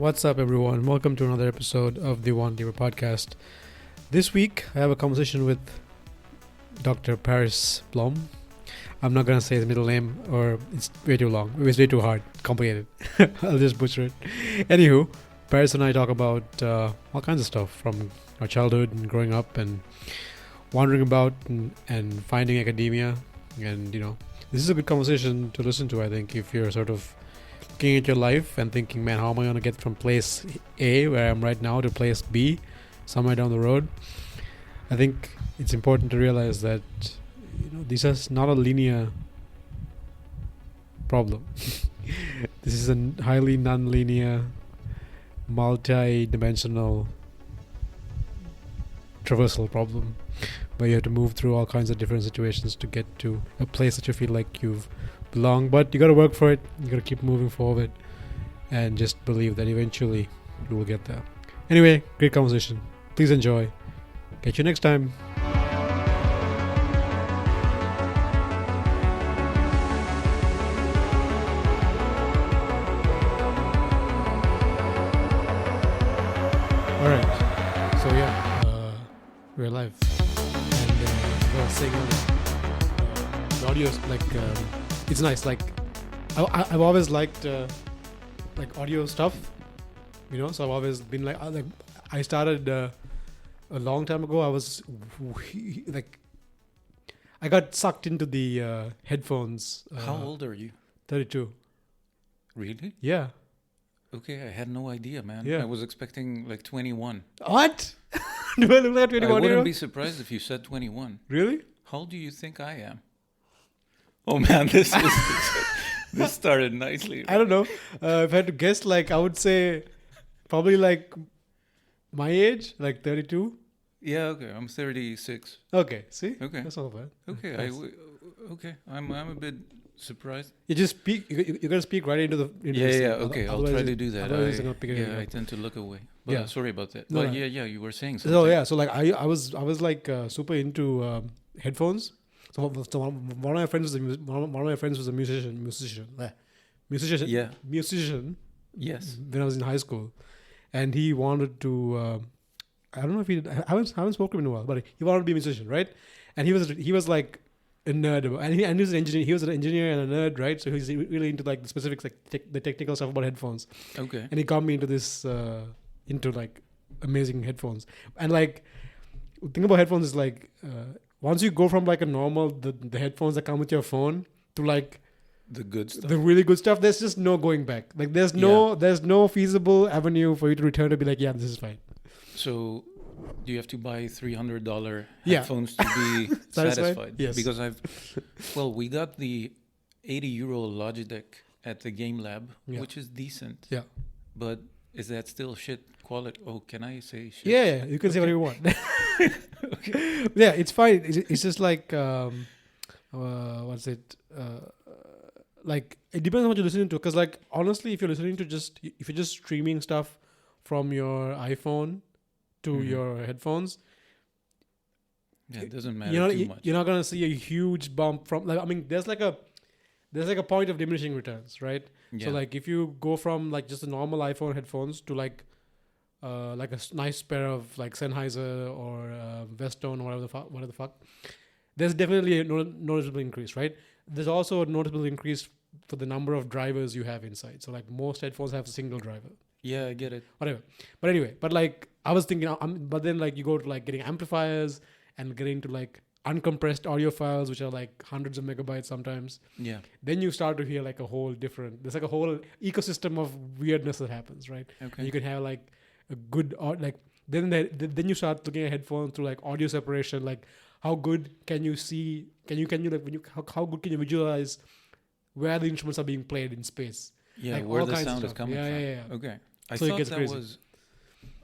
What's up, everyone? Welcome to another episode of the One Deeper podcast. This week, I have a conversation with Dr. Paris Blom. I'm not going to say his middle name, or it's way too long. It's way too hard, complicated. I'll just butcher it. Anywho, Paris and I talk about all kinds of stuff from our childhood and growing up and wandering about and finding academia. And, this is a good conversation to listen to, I think, if you're sort of looking at your life and thinking, man, how am I going to get from place A, where I am right now, to place B, somewhere down the road? I think it's important to realize that, this is not a linear problem. This is a highly non-linear, multi-dimensional traversal problem, where you have to move through all kinds of different situations to get to a place that you feel like you've belonged. But you got to work for it. You got to keep moving forward and just believe that eventually you will get there. Anyway, great conversation. Please enjoy. Catch you next time. All right. So we're live. And I was saying the audio is like it's nice. Like I've always liked like audio stuff, so I've always been like I started a long time ago. I was like I got sucked into the headphones. How old are you? 32. Really? Yeah. Okay, I had no idea, man. Yeah. I was expecting like 21. What? Do I look like 21? I wouldn't be surprised if you said 21. Really? How old do you think I am? Oh man, this started nicely. I don't know. If I had to guess, I would say probably like my age, like 32. Yeah, okay. I'm 36. Okay, see? Okay. That's not bad. Okay, Nice. okay. I'm a bit surprised. You just speak. You got to speak right into the. Into Yeah, this yeah. thing. Okay, I'll Otherwise try to do that. Otherwise, it's gonna pick it Yeah, I up. tend to look away. But Yeah. sorry about that. No, But no. yeah, you were saying something. So yeah, so like I was like super into headphones. So one of my friends was a musician. Yeah. Musician. Yes. When I was in high school, and he wanted to. I don't know if I haven't spoken to him in a while, but he wanted to be a musician, right? And he was like a nerd, and he was an engineer. He was an engineer and a nerd, right? So he's really into like the specifics, like the technical stuff about headphones. Okay. And he got me into this, into like amazing headphones. And like, the thing about headphones is like, once you go from like a normal the headphones that come with your phone to like The good stuff. the really good stuff, there's just no going back. Like there's no feasible avenue for you to return to be like, yeah, this is fine. So, do you have to buy $300 Yeah. headphones to be satisfied? Yes. Because we got the €80 Logitech at the Game Lab, Yeah. which is decent. Yeah. But is that still shit quality? Oh, can I say shit? Yeah, you can say whatever you want. Okay. Yeah, it's fine. It's just like, what's it? Like, it depends on what you're listening to. Because, like, honestly, if you're just streaming stuff from your iPhone to your headphones, Yeah, it doesn't matter too much. you're not gonna see a huge bump from. Like, I mean, there's like a point of diminishing returns, right? Yeah. So, like, if you go from like just a normal iPhone headphones to like a nice pair of like Sennheiser or Vestone or whatever the fuck, there's definitely a noticeable increase, right? There's also a noticeable increase for the number of drivers you have inside. So like most headphones have a single driver, Yeah, I get it. whatever. But anyway, but like I was thinking, but then like you go to like getting amplifiers and getting to like uncompressed audio files, which are like hundreds of megabytes sometimes. Yeah. Then you start to hear like a whole different. There's like a whole ecosystem of weirdness that happens, right? Okay. And you can have like a good like then you start looking at headphones through like audio separation, like how good can you see? Can you like when you how good can you visualize where the instruments are being played in space? Yeah, Like where all the kinds of sound is stuff. coming Yeah, from. yeah. Okay. I So it thought gets that crazy. was...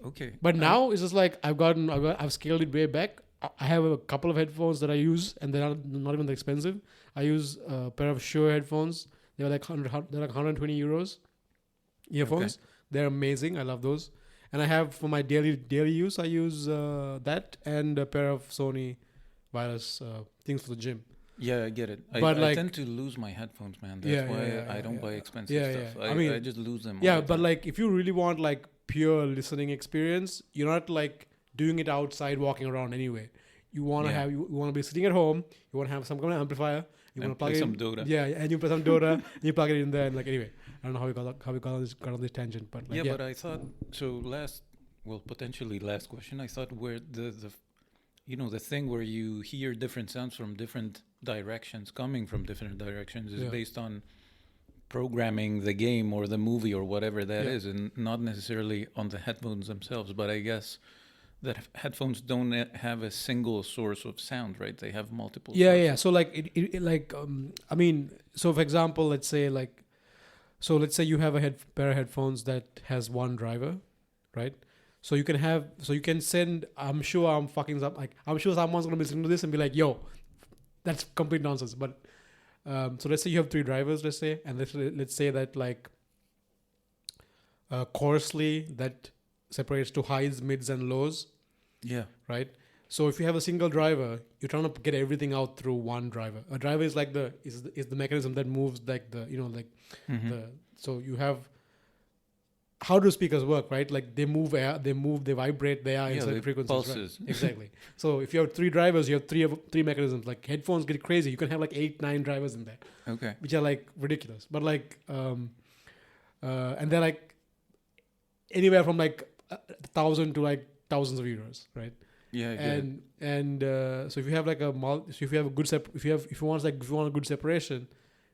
Okay. But now it's just like I've scaled it way back. I have a couple of headphones that I use, and they're not even that expensive. I use a pair of Shure headphones. They're like 120 euros earphones. Okay. They're amazing. I love those. And I have for my daily use, I use that and a pair of Sony wireless things for the gym. Yeah, I get it. But I like, tend to lose my headphones, man. That's why I don't buy expensive stuff. I mean, I just lose them. yeah, all the but time. like if you really want like pure listening experience, you're not like doing it outside walking around anyway. You want to have, you want to be sitting at home, you want to have some kind of amplifier, you want to plug play it some in, Dota. yeah, and you play some Dota and you plug it in there, and like, anyway, I don't know how we got on this tangent, but like, But I thought so. Potentially last question. I thought where the the thing where you hear different sounds from different directions, coming from different directions, is based on programming the game or the movie or whatever that is, and not necessarily on the headphones themselves. But I guess that headphones don't have a single source of sound, right? They have multiple. Sources. So like it like I mean, so for example, let's say you have a pair of headphones that has one driver, right? So you can send. I'm sure I'm sure someone's gonna be listening to this and be like, "Yo, that's complete nonsense." But so let's say you have 3 drivers, let's say, and let's say that like coarsely that separates to highs, mids, and lows. Yeah. Right. So if you have a single driver, you're trying to get everything out through one driver. A driver is like the mechanism that moves like the so you have. How do speakers work, right? Like they move air, they vibrate, they are inside frequencies. Pulses. Right? Exactly. So if you have 3 drivers, you have three mechanisms. Like headphones get crazy. You can have like 8, 9 drivers in there. Okay. Which are like ridiculous. But like, and they're like anywhere from like 1,000 to like thousands of euros, right? Yeah. So if you have like if you have a good if you want a good separation,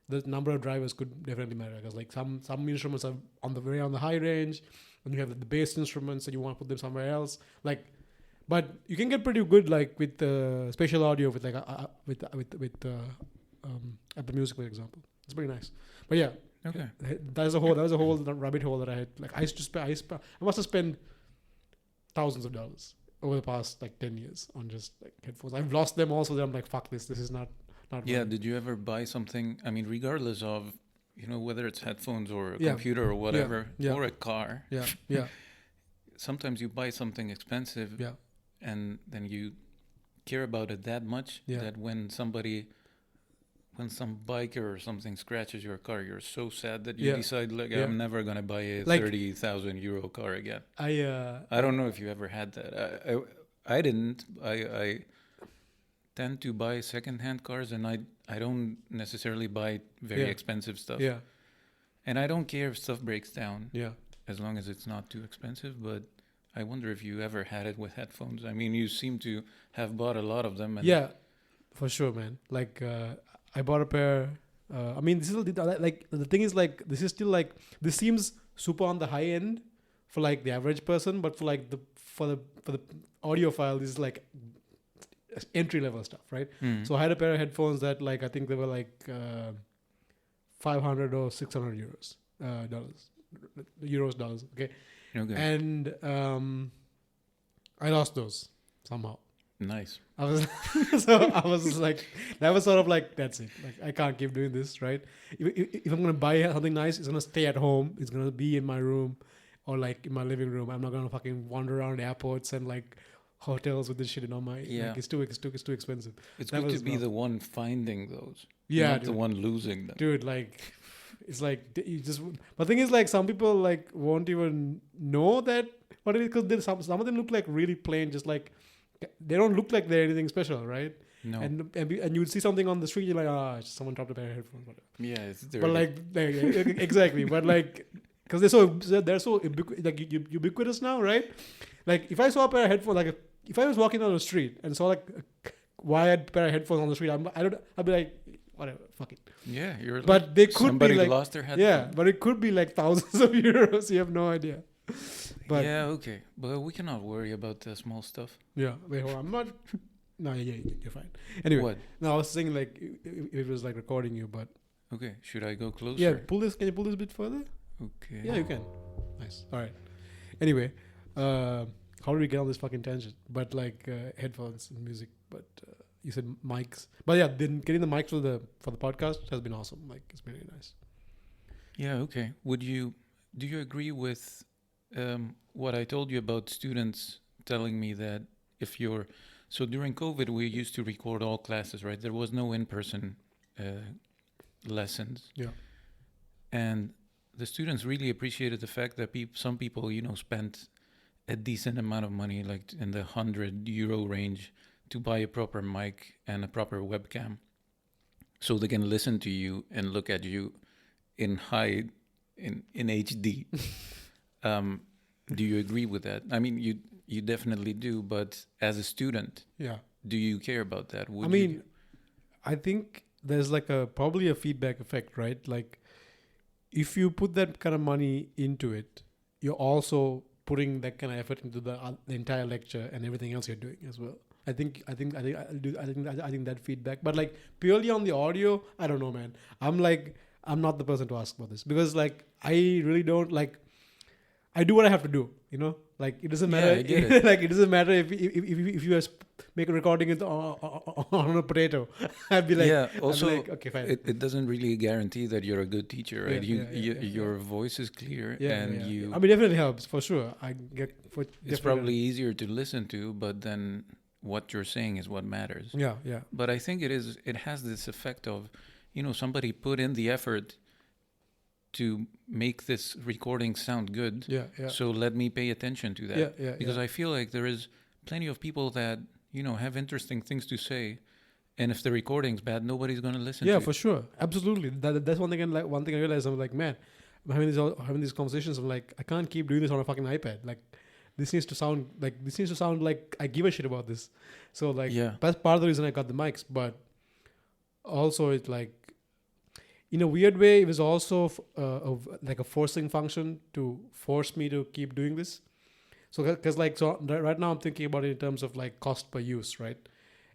the number of drivers could definitely matter, because like some instruments are on the high range, and you have the bass instruments and you want to put them somewhere else. Like, but you can get pretty good like with spatial audio with like with Apple Music, for example. It's pretty nice. But yeah, okay. That was a whole rabbit hole that I had. Like I must have spent thousands of dollars over the past like 10 years on just like headphones. I've lost them also. Then I'm like, fuck this. This is not. Yeah, did you ever buy something, I mean, regardless of, whether it's headphones or a computer or whatever, or a car. Yeah. Sometimes you buy something expensive and then you care about it that much that when some biker or something scratches your car, you're so sad that you decide, I'm never going to buy a 30,000 euro car again. I don't know if you ever had that. I didn't. I tend to buy second-hand cars, and I don't necessarily buy very expensive stuff. Yeah. And I don't care if stuff breaks down. Yeah. As long as it's not too expensive. But I wonder if you ever had it with headphones. I mean, you seem to have bought a lot of them. And yeah, for sure, man. Like I bought a pair. I mean, this is like the thing is like this is still like this seems super on the high end for like the average person, but for like for the audiophile, this is like entry level stuff, right? So I had a pair of headphones that like I think they were like 500 or 600 dollars, okay. And I lost those somehow. Nice. I was just like, that was sort of like, that's it. Like I can't keep doing this, right? If I'm gonna buy something nice, it's gonna stay at home. It's gonna be in my room or like in my living room. I'm not gonna fucking wander around airports and like hotels with this shit on my. Yeah. Like, it's too expensive. It's good to be the one finding those. Yeah, not the one losing them. Dude, like, it's like you just. But the thing is, like, some people like won't even know that what it is, because some of them look like really plain, just like they don't look like they're anything special, right? No. And you would see something on the street, you're like, someone dropped a pair of headphones. Whatever. Yeah, it's dirty. But like, exactly. But like, because they're so ubiquitous now, right? Like, if I saw a pair of headphones, like if I was walking down the street and saw like a wired pair of headphones on the street, I'd be like, whatever, fuck it. Yeah, you're. But like, they could somebody be like, lost their headphones. Yeah, but it could be like thousands of euros. You have no idea. But yeah, okay, but we cannot worry about the small stuff. Yeah, wait, hold on. I'm not. No, yeah, you're fine. Anyway, what? No, I was saying like it was like recording you, but okay. Should I go closer? Yeah, pull this. Can you pull this a bit further? Okay. Yeah, you can. Nice. All right. Anyway, how did we get on this fucking tangent? But like headphones and music. But you said mics. But yeah, then getting the mics for the podcast has been awesome. Like it's been really nice. Yeah. Okay. Do you agree with what I told you about students telling me that if you're So during COVID, we used to record all classes, right? There was no in-person lessons. Yeah. And the students really appreciated the fact that some people, spent a decent amount of money, like in the €100 range, to buy a proper mic and a proper webcam, so they can listen to you and look at you in HD. Do you agree with that? I mean, you definitely do, but as a student, do you care about that? I think there's like probably a feedback effect, right? Like, if you put that kind of money into it, you're also putting that kind of effort into the entire lecture and everything else you're doing as well. I think that feedback, but like purely on the audio, I don't know, man. I'm not the person to ask about this, because like I really don't like. I do what I have to do, Like, it doesn't matter. Yeah, I get it. Like, it doesn't matter if you guys make a recording on a potato. I'd be like, Also, like, okay, fine. It doesn't really guarantee that you're a good teacher, right? Your voice is clear, you. I mean, definitely helps for sure. It's probably easier to listen to, but then what you're saying is what matters. Yeah. But I think it has this effect of, somebody put in the effort to make this recording sound good. Yeah. So let me pay attention to that. Because I feel like there is plenty of people that, have interesting things to say, and if the recording's bad, nobody's going to listen to it. Yeah, for sure. Absolutely. That's one thing I realized. I'm like, man, I'm having these conversations. I'm like, I can't keep doing this on a fucking iPad. Like, this needs to sound like I give a shit about this. So like, that's part of the reason I got the mics, but also it's like, in a weird way, it was also like a forcing function to force me to keep doing this. So, because right now I'm thinking about it in terms of like cost per use, right?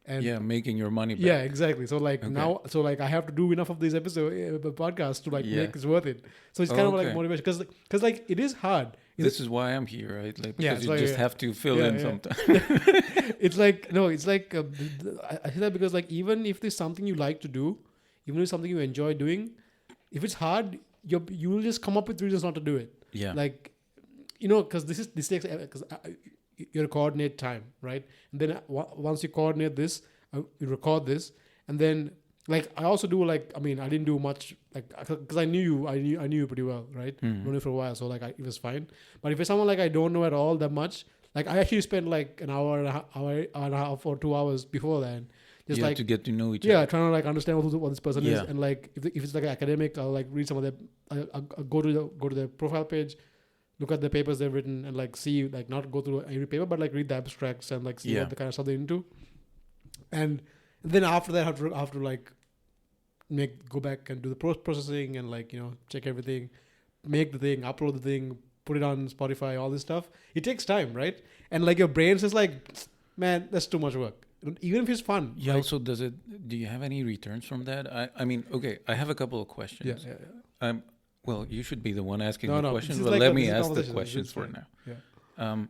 And making your money back. Yeah, exactly. So like now, I have to do enough of these podcasts to like make it worth it. So it's kind of like motivation, because like it is hard. This is why I'm here, right? Like, because you just have to fill in sometimes. It's like I say that because like, even if there's something you like to do, even if it's something you enjoy doing, if it's hard, you will just come up with reasons not to do it. Yeah. Like, because this takes, because you coordinate time, right? And then once you coordinate this, you record this, and then like I also do like, I mean, I didn't do much, like, because I knew you pretty well, right? Known you for a while, so like it was fine. But if it's someone like I don't know at all that much, like I actually spent like an hour and a half or 2 hours before that. Just like to get to know each other. Yeah, trying to like understand what this person is, and like if it's like academic, I'll like read some of their. I'll go to their profile page, look at the papers they've written, and like see, like, not go through every paper, but like read the abstracts and like see what the kind of stuff they're into. And then after that, I have to like go back and do the processing and like, check everything, make the thing, upload the thing, put it on Spotify, all this stuff. It takes time, right? And like your brain's just like, man, that's too much work. Even if it's fun. Yeah. Like, also, do you have any returns from that? I mean, okay, I have a couple of questions. Yeah. Well, you should be the one asking the questions, but like let me ask the questions for now. Yeah.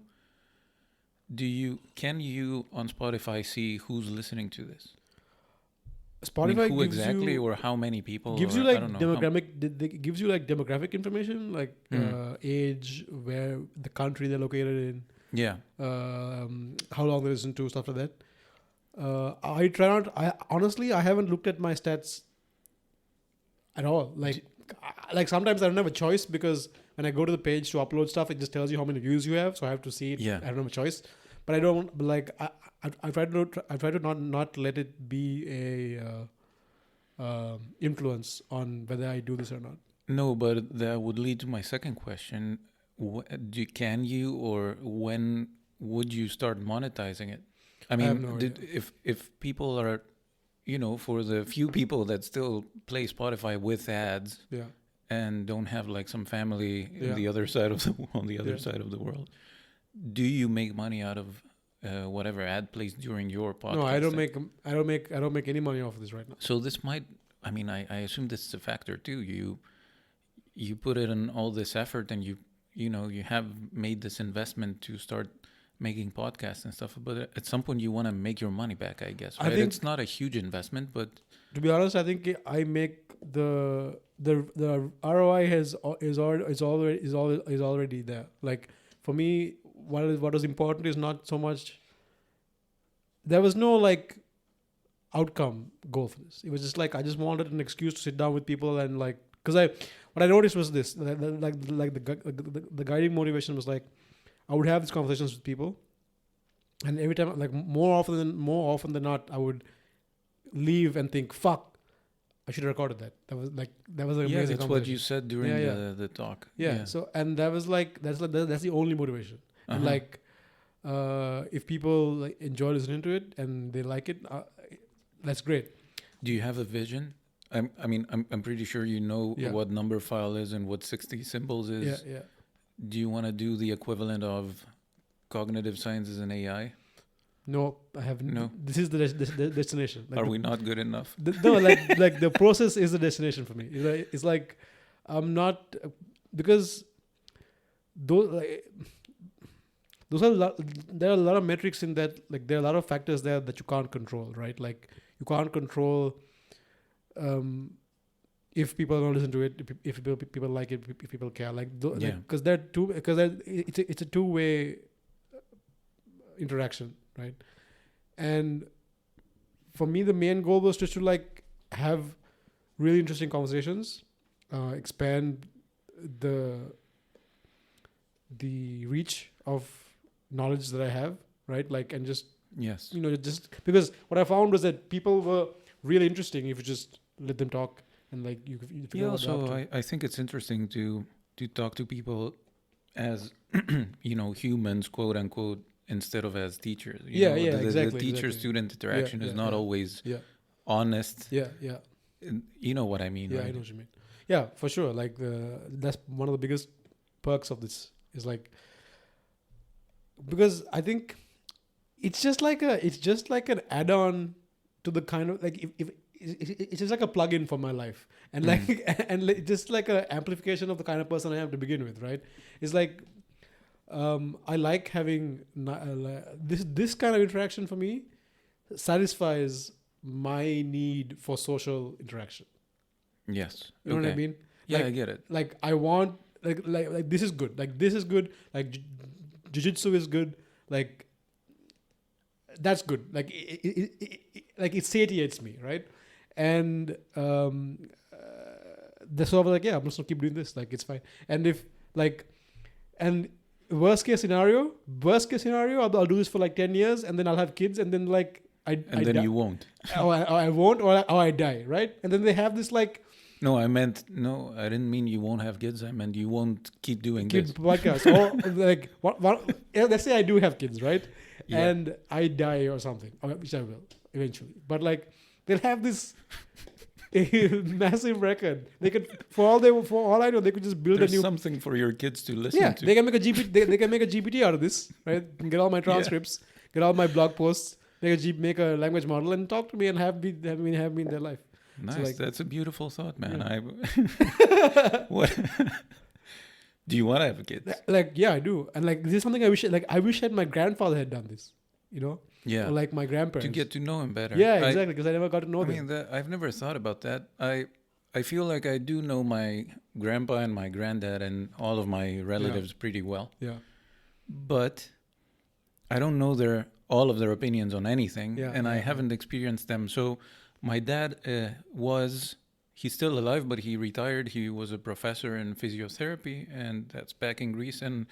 Can you on Spotify see who's listening to this? Spotify who exactly, or how many people? Gives you like gives you like demographic information, like age, where the country they're located in. Yeah. How long they listen to, stuff like that. I honestly haven't looked at my stats at all. Like sometimes I don't have a choice, because when I go to the page to upload stuff, it just tells you how many views you have. So I have to see it. Yeah. I don't have a choice, but I don't like. I try to not let it be a influence on whether I do this or not. No, but that would lead to my second question. Can you, or when would you start monetizing it? I mean, if people are, for the few people that still play Spotify with ads, and don't have like some family in the other side of side of the world, do you make money out of whatever ad plays during your podcast? No, I don't make any money off of this right now. So this might, I mean, I assume this is a factor too. You put it in all this effort, and you have made this investment to start making podcasts and stuff, but at some point you want to make your money back, I guess. Right? I think it's not a huge investment, but to be honest, I think I make the ROI is already there. Like, for me, what is important is not so much there was no like outcome goal for this. It was just like I just wanted an excuse to sit down with people and like, because what I noticed was this, like the guiding motivation was like I would have these conversations with people, and every time, like more often than not, I would leave and think, fuck, I should have recorded that. That was an amazing. That's what you said during the talk. Yeah. So, and that was like that's the only motivation. And like, if people like enjoy listening to it and they like it, that's great. Do you have a vision? I'm pretty sure you know what number file is and what 60 symbols is. Yeah. Do you want to do the equivalent of Cognitive Science and A.I.? No, I haven't. No. This is the destination. Like, are we not good enough? No, like the process is the destination for me. It's like I'm not, because those are there are a lot of metrics in that. Like there are a lot of factors there that you can't control, right? Like you can't control if people don't listen to it, if people like it, if people care, because it's a two-way interaction, right? And for me, the main goal was just to like have really interesting conversations, expand the reach of knowledge that I have, right? Like, and just just because what I found was that people were really interesting if you just let them talk. And like you also I think it's interesting to talk to people as humans, quote unquote, instead of as teachers. Exactly. The teacher-student interaction is not always honest. Yeah. You know what I mean, right? I know what you mean. Yeah, for sure. Like that's one of the biggest perks of this is like, because I think it's just like an add-on to the kind of like if it's just like a plug-in for my life, and like and just like a amplification of the kind of person I am to begin with, right? It's like I like having this kind of interaction. For me, satisfies my need for social interaction. Yes. You know what I mean? Yeah, I get it. Like I want like this is good. Like this is good. Like jiu-jitsu is good. Like that's good. Like it satiates me, right? And that's why I was like, I'm just gonna keep doing this. Like it's fine. And if like, and worst case scenario, I'll do this for like 10 years, and then I'll have kids, and then like you won't. I won't, or I die, right? And then they have this like. No, I didn't mean you won't have kids. I meant you won't keep doing this podcast. Or like let's say I do have kids, right? Yeah. And I die or something, which I will eventually. But like they'll have this massive record. They could, for all I know, they could just build There's a new something for your kids to listen to. They can make a GPT. They can make a GPT out of this, right? Get all my transcripts, get all my blog posts, make a language model, and talk to me and have me in their life. Nice. So like, that's a beautiful thought, man. What? Do you want to have kids? Like, yeah, I do. And like, this is something I wish that my grandfather had done this, Yeah. Or like my grandparents. To get to know him better. Yeah, exactly. Because I never got to know them. I mean, I've never thought about that. I feel like I do know my grandpa and my granddad and all of my relatives pretty well. Yeah. But I don't know all of their opinions on anything. Yeah. And I haven't experienced them. So my dad he's still alive, but he retired. He was a professor in physiotherapy, and that's back in Greece. And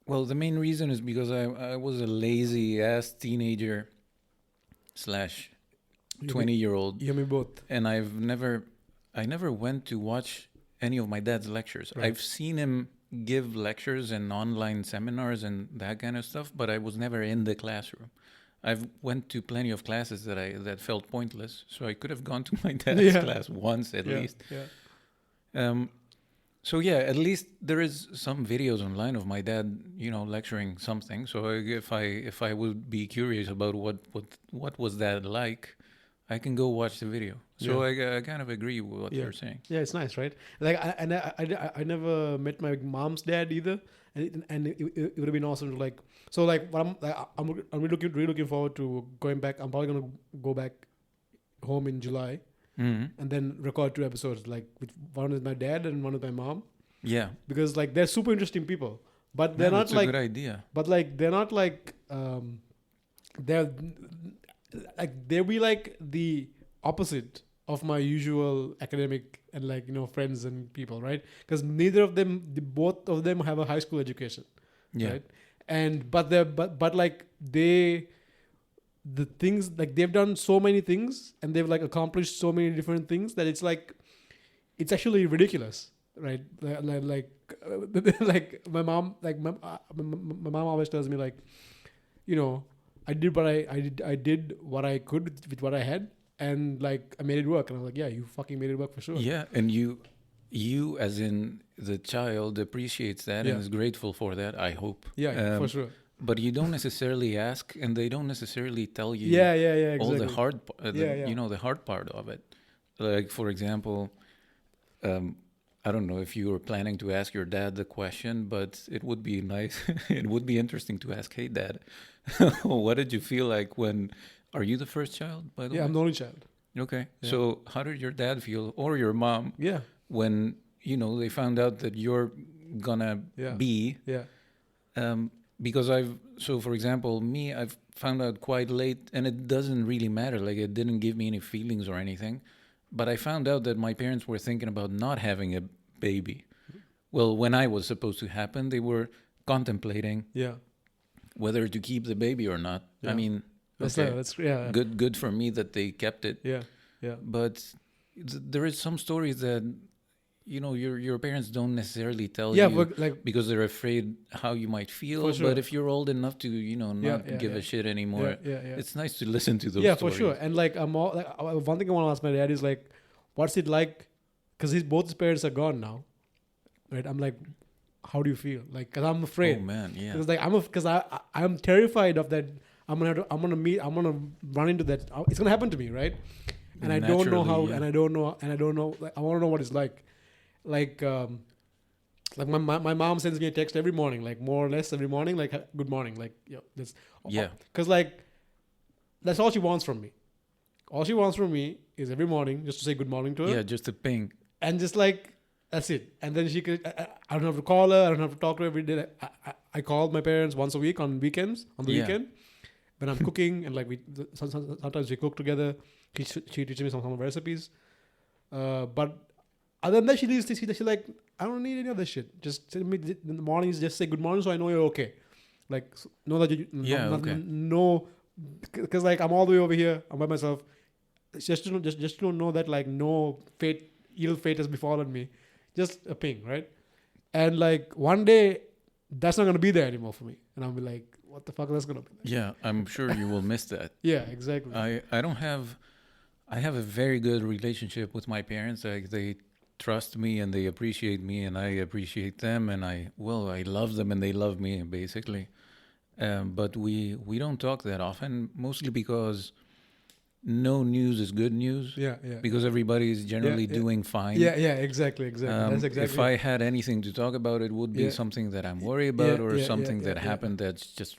well, the main reason is because I was a lazy ass teenager / 20-year-old. You and me both. And I never went to watch any of my dad's lectures. Right. I've seen him give lectures and online seminars and that kind of stuff, but I was never in the classroom. I've went to plenty of classes that felt pointless, so I could have gone to my dad's class once at least. Yeah. So at least there is some videos online of my dad, lecturing something. So if I would be curious about what was that like, I can go watch the video. So I kind of agree with what you're saying. Yeah, it's nice, right? Like I never met my mom's dad either, and it would have been awesome to like. So like I'm really looking forward to going back. I'm probably gonna go back home in July. Mm-hmm. And then record 2 episodes, like with one with my dad and one with my mom. Yeah, because like they're super interesting people, but they're not like. That's a good idea. But like they're not like they'll be like the opposite of my usual academic and like, you know, friends and people, right? Because both of them have a high school education, right? And but like the things, like they've done so many things and they've like accomplished so many different things that it's like, it's actually ridiculous, right? Like my mom, like my mom always tells me, like, you know, I did what I could with what I had, and like I made it work. And I was like, yeah, you fucking made it work for sure. Yeah, and you as in the child appreciates that and is grateful for that, I hope. Yeah, for sure. But you don't necessarily ask, and they don't necessarily tell you exactly. all the hard you know, the hard part of it. Like, for example, I don't know if you were planning to ask your dad the question, but it would be nice. It would be interesting to ask, hey, Dad, what did you feel like when... Are you the first child, by the way? Yeah, I'm the only child. Okay. Yeah. So how did your dad feel, or your mom, when, you know, they found out that you're gonna be... Yeah. Because for example, I've found out quite late, and it doesn't really matter. Like, it didn't give me any feelings or anything. But I found out that my parents were thinking about not having a baby. Well, when I was supposed to happen, they were contemplating whether to keep the baby or not. Yeah. I mean, that's good for me that they kept it. Yeah. But there is some stories that, you know, your parents don't necessarily tell you, but like, because they're afraid how you might feel. Sure. But if you're old enough to, you know, not give a shit anymore, it's nice to listen to those stories. Yeah, for sure. And like, one thing I want to ask my dad is like, what's it like? Because both his parents are gone now, right? I'm like, how do you feel? Like, because I'm afraid. Oh man, yeah. Because like I'm terrified of that. I'm gonna run into that. It's gonna happen to me, right? And I don't know how. Yeah. And I don't know. Like, I want to know what it's like. Like my mom sends me a text every morning, like more or less every morning, like, good morning, like, this. Yeah. Because like, that's all she wants from me. All she wants from me is every morning just to say good morning to her. Yeah, just a ping. And just like, that's it. And then she could, I don't have to call her. I don't have to talk to her every day. I call my parents once a week on weekends, on the weekend, when I'm cooking, and like sometimes we cook together. She teaches me some recipes. But other than that, she's like, I don't need any of this shit. Just tell me in the mornings, just say good morning so I know you're okay. Like, know that you... No, because like, I'm all the way over here. I'm by myself. Just to know that like, no ill fate has befallen me. Just a ping, right? And like, one day, that's not going to be there anymore for me. And I'll be like, what the fuck is that going to be? Yeah, I'm sure you will miss that. Yeah, exactly. I have a very good relationship with my parents. Like, they trust me and they appreciate me, and I appreciate them, and I love them and they love me, basically. But we don't talk that often, mostly because no news is good news. Yeah. Because everybody is generally doing fine. Yeah, exactly. That's exactly. If I had anything to talk about, it would be something that I'm worried about, or something that happened that's just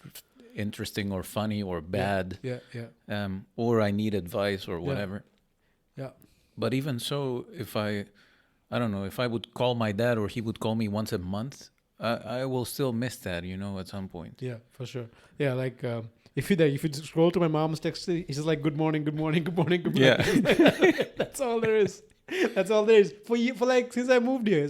interesting or funny or bad. Yeah. Or I need advice or whatever. Yeah. But even so, if I don't know, if I would call my dad or he would call me once a month, I will still miss that, you know, at some point. Yeah, for sure. Yeah, like if you scroll to my mom's text, it's just like good morning. Yeah. That's all there is. For like, since I moved here,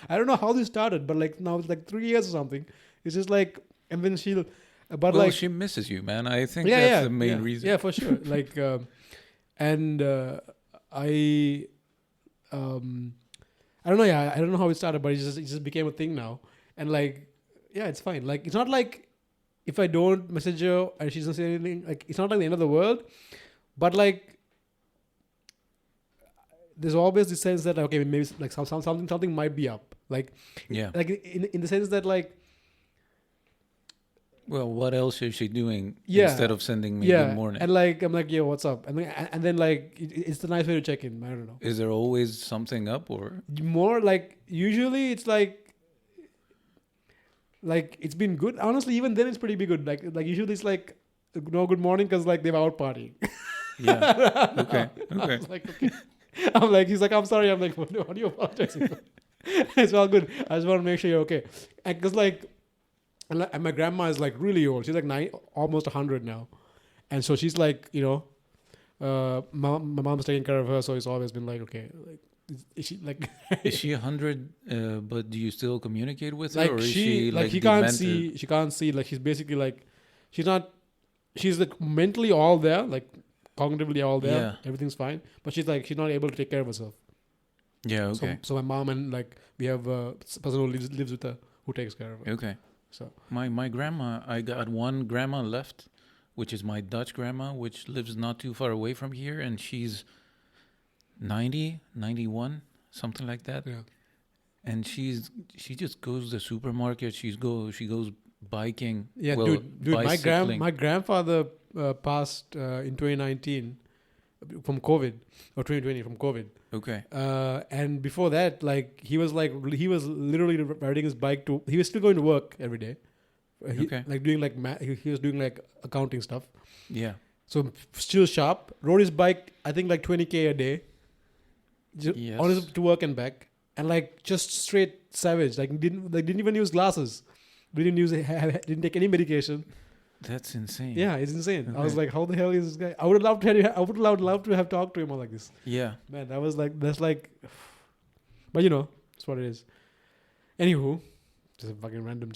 I don't know how this started, but like now it's like 3 years or something. It's just like, and then she'll, but well, like, she misses you, man. I think that's the main reason. Yeah, for sure. Like, and I don't know. Yeah, I don't know how it started, but it just became a thing now. And like, yeah, it's fine. Like, it's not like if I don't message her and she doesn't say anything, like, it's not like the end of the world. But like, there's always this sense that, okay, maybe like something might be up. Like, like in the sense that like, well, what else is she doing instead of sending me good morning? And like, I'm like, yo, what's up? And then like, it's a nice way to check in. I don't know. Is there always something up, or more like, usually it's like it's been good. Honestly, even then it's pretty good. Like usually it's like, no good morning, because like they're out partying. Yeah. Okay. I'm like, he's like, I'm sorry. I'm like, what are you apologizing for? It's all good. I just want to make sure you're okay. And because like, and my grandma is like really old. She's like almost 100 now. And so she's like, my mom's taking care of her, so it's always been like, okay, like, is she like? Is she 100? But do you still communicate with her, like or is she like she can't see? She can't see. Like she's basically like, she's not. She's like mentally all there, like cognitively all there. Yeah. Everything's fine, but she's not able to take care of herself. Yeah. Okay. So my mom and like we have a person who lives with her who takes care of her. Okay. So my grandma, I got one grandma left, which is my Dutch grandma, which lives not too far away from here, and she's 90, 91, something like that. Yeah. And she just goes to the supermarket. She goes biking. Yeah, well, dude. My grandfather passed in 2019 from COVID, or 2020 from COVID. Okay. And before that, like he was literally riding his bike to. He was still going to work every day. Okay. Like doing like he was doing like accounting stuff. Yeah. So still sharp. Rode his bike, I think like 20K a day. Yes. On his to work and back, and like just straight savage. Like didn't even use glasses. Didn't take any medication. That's insane. Yeah, it's insane. Okay. I was like, how the hell is this guy? I would love to have talked to him all like this. Yeah. Man, that's like, but it's what it is. Anywho, just a fucking random.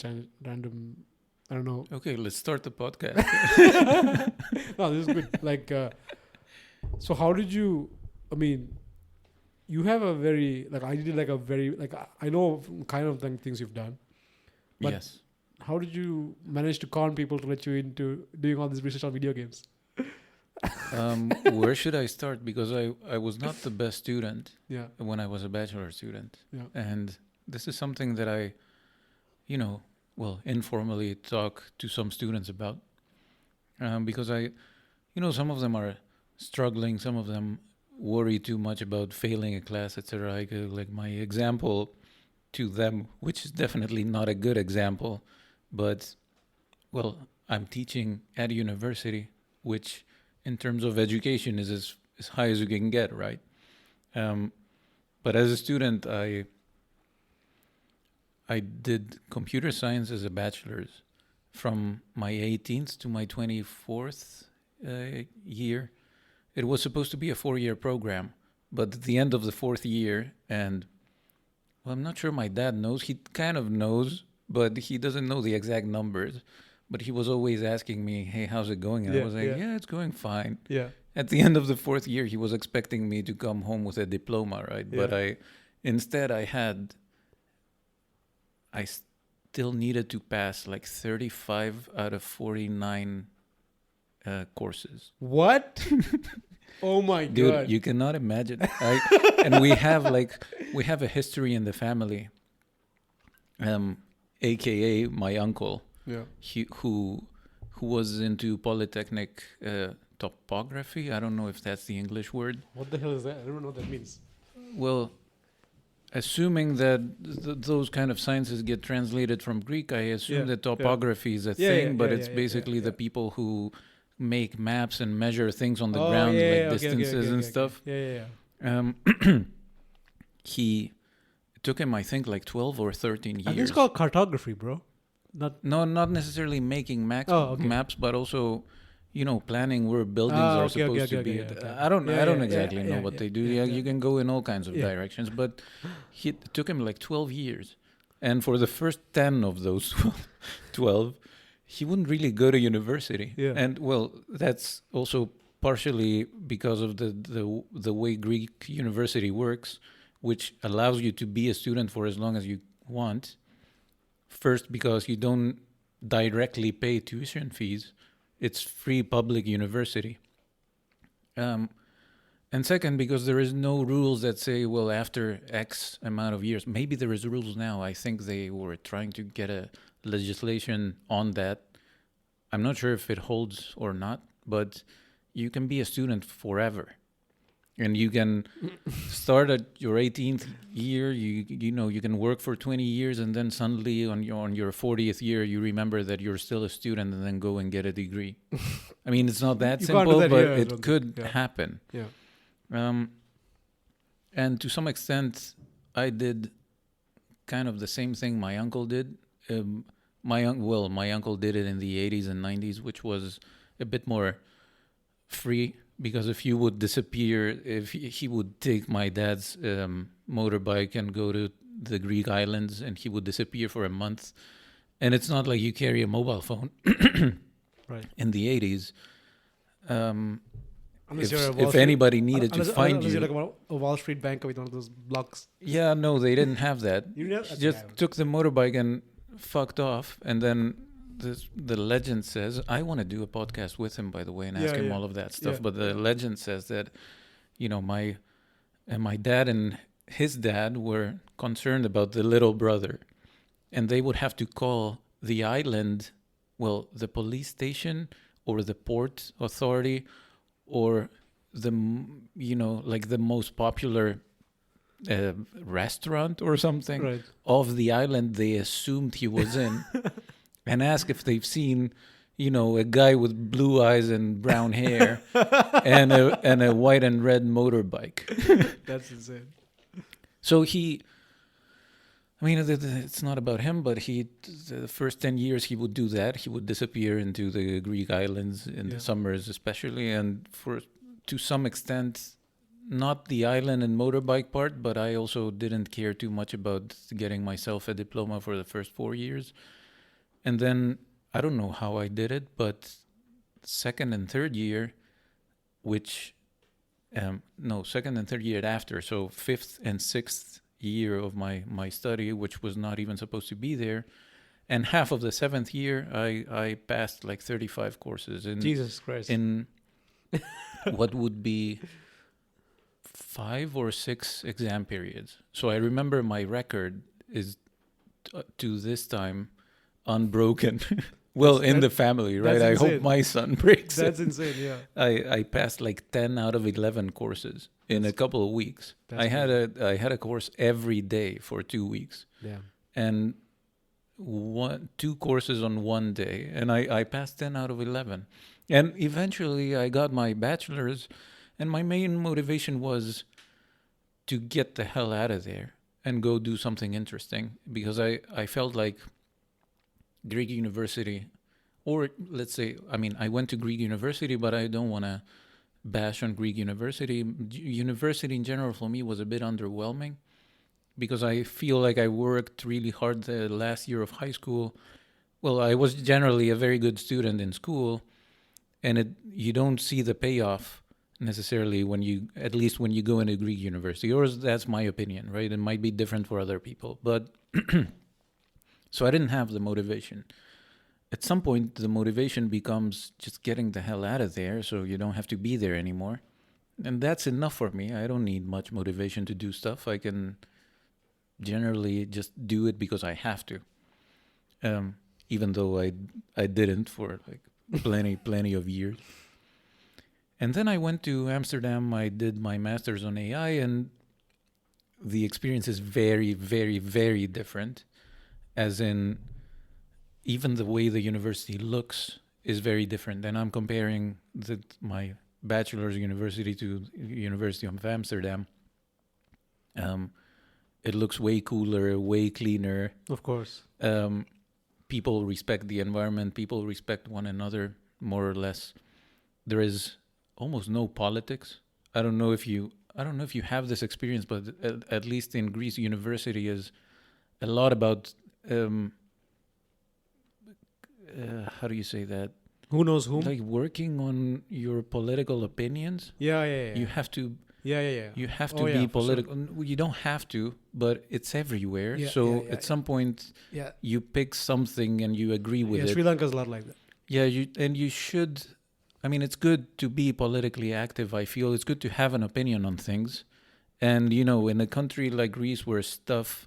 I don't know. Okay, let's start the podcast. No, this is good. Like, so how did you? I mean, you have a very like I did like a very like I know kind of things you've done. But yes. How did you manage to con people to let you into doing all this research on video games? Where should I start? Because I was not the best student when I was a bachelor student. Yeah. And this is something that I, informally talk to some students about. Because some of them are struggling, some of them worry too much about failing a class, etc. Like my example to them, which is definitely not a good example, but, I'm teaching at a university, which in terms of education is as high as you can get, right? But as a student, I did computer science as a bachelor's from my 18th to my 24th year. It was supposed to be a 4-year program, but at the end of the 4th year, and I'm not sure my dad knows. He kind of knows, but he doesn't know the exact numbers. But he was always asking me, hey, how's it going? And I was like, yeah, it's going fine. Yeah. At the end of the 4th year, he was expecting me to come home with a diploma, right? Yeah. But I still needed to pass like 35 out of 49 courses. What? Oh my Dude, God. you cannot imagine. And we have a history in the family, aka my uncle, who was into polytechnic topography. I don't know if that's the English word. What the hell is that? I don't know what that means. Well, assuming that those kind of sciences get translated from Greek, I assume that topography is a thing, but it's basically the people who make maps and measure things on the ground, distances and stuff. He took him, I think, like 12 or 13 years. I think it's called cartography, bro. Not necessarily making maps, but also, planning where buildings are supposed to be. I don't exactly know what they do. You can go in all kinds of directions, but it took him like 12 years. And for the first 10 of those 12, he wouldn't really go to university. Yeah. And that's also partially because of the way Greek university works, which allows you to be a student for as long as you want. First, because you don't directly pay tuition fees. It's free public university. And second, because there is no rules that say, after X amount of years, maybe there is rules now. I think they were trying to get a legislation on that. I'm not sure if it holds or not, but you can be a student forever. And you can start at your 18th year, you can work for 20 years, and then suddenly on your 40th year, you remember that you're still a student and then go and get a degree. I mean, it's not that simple, but it could happen. Yeah. And to some extent, I did kind of the same thing my uncle did. My uncle did it in the 80s and 90s, which was a bit more free, because if you would disappear, if he would take my dad's motorbike and go to the Greek islands, and he would disappear for a month. And it's not like you carry a mobile phone. Right. In the 80s, if anybody needed to find you, you're like a Wall Street banker with one of those blocks. Yeah, no, they didn't have that. He just took the motorbike and fucked off. And then the legend says, I want to do a podcast with him, by the way, and ask him all of that stuff. But the legend says that, my dad and his dad were concerned about the little brother, and they would have to call the island, the police station or the port authority, or the the most popular restaurant or something of the island they assumed he was in, and ask if they've seen a guy with blue eyes and brown hair and a white and red motorbike. That's insane. So it's not about him, but the first 10 years he would do that. He would disappear into the Greek islands in the summers especially, and to some extent, not the island and motorbike part, but I also didn't care too much about getting myself a diploma for the first 4 years. And then, I don't know how I did it, but second and third year after, so fifth and sixth year of my study, which was not even supposed to be there, and half of the seventh year, I passed like 35 courses in Jesus Christ, in what would be 5 or 6 exam periods. So I remember my record is to this time unbroken. In the family, right? I hope my son breaks That's it. insane, yeah. I passed like 10 out of 11 courses in a couple of weeks. I had a course every day for 2 weeks. Yeah. And 2 courses on one day. And I passed 10 out of 11. And eventually I got my bachelor's, and my main motivation was to get the hell out of there and go do something interesting, because I felt like Greek University, or let's say, I went to Greek University, but I don't want to bash on Greek University. University in general for me was a bit underwhelming, because I feel like I worked really hard the last year of high school. I was generally a very good student in school, and you don't see the payoff necessarily when you go into Greek University, or that's my opinion, right? It might be different for other people, but so I didn't have the motivation. At some point, the motivation becomes just getting the hell out of there, so you don't have to be there anymore. And that's enough for me. I don't need much motivation to do stuff. I can generally just do it because I have to. Even though I didn't for like plenty of years. And then I went to Amsterdam. I did my master's on AI, and the experience is very, very, very different. As in, even the way the university looks is very different. And I'm comparing my bachelor's university to University of Amsterdam. It looks way cooler, way cleaner. Of course. People respect the environment. People respect one another, more or less. There is almost no politics. I don't know if you have this experience, but at least in Greece, university is a lot about how do you say that? Who knows whom? Like working on your political opinions. Yeah. You have to. Yeah. You have to be political. Sure. You don't have to, but it's everywhere. At some point, you pick something and you agree with it. Sri Lanka's a lot like that. Yeah, you should. It's good to be politically active. I feel it's good to have an opinion on things. And, in a country like Greece where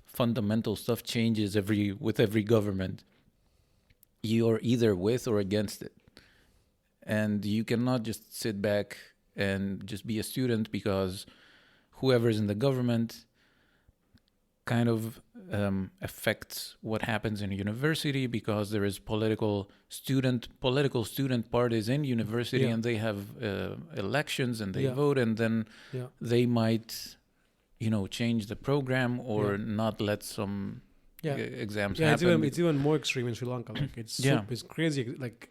fundamental stuff changes with every government, you're either with or against it. And you cannot just sit back and just be a student because whoever's in the government kind of affects what happens in a university, because there is political student parties in university, and they have elections and they vote, and then they might change the program or not let some exams happen. It's even more extreme in Sri Lanka. Like it's crazy. Like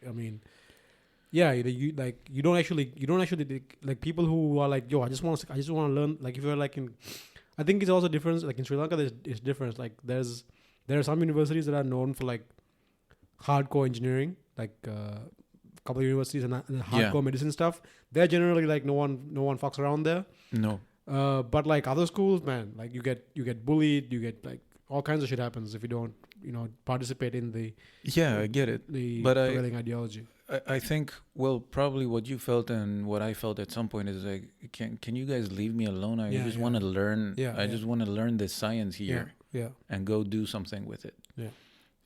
Yeah, you don't actually like people who are like, yo, I just want to learn. Like if you're like in, I think it's also different. Like in Sri Lanka, it's different. Like there are some universities that are known for like hardcore engineering, like a couple of universities and hardcore medicine stuff. They're generally like no one fucks around there. No. But like other schools, man, like you get bullied, you get like all kinds of shit happens if you don't participate in the I get it, the but prevailing ideology. I think, well, probably what you felt and what I felt at some point is like, can you guys leave me alone? I just want to learn. I just want to learn the science here and go do something with it. Yeah.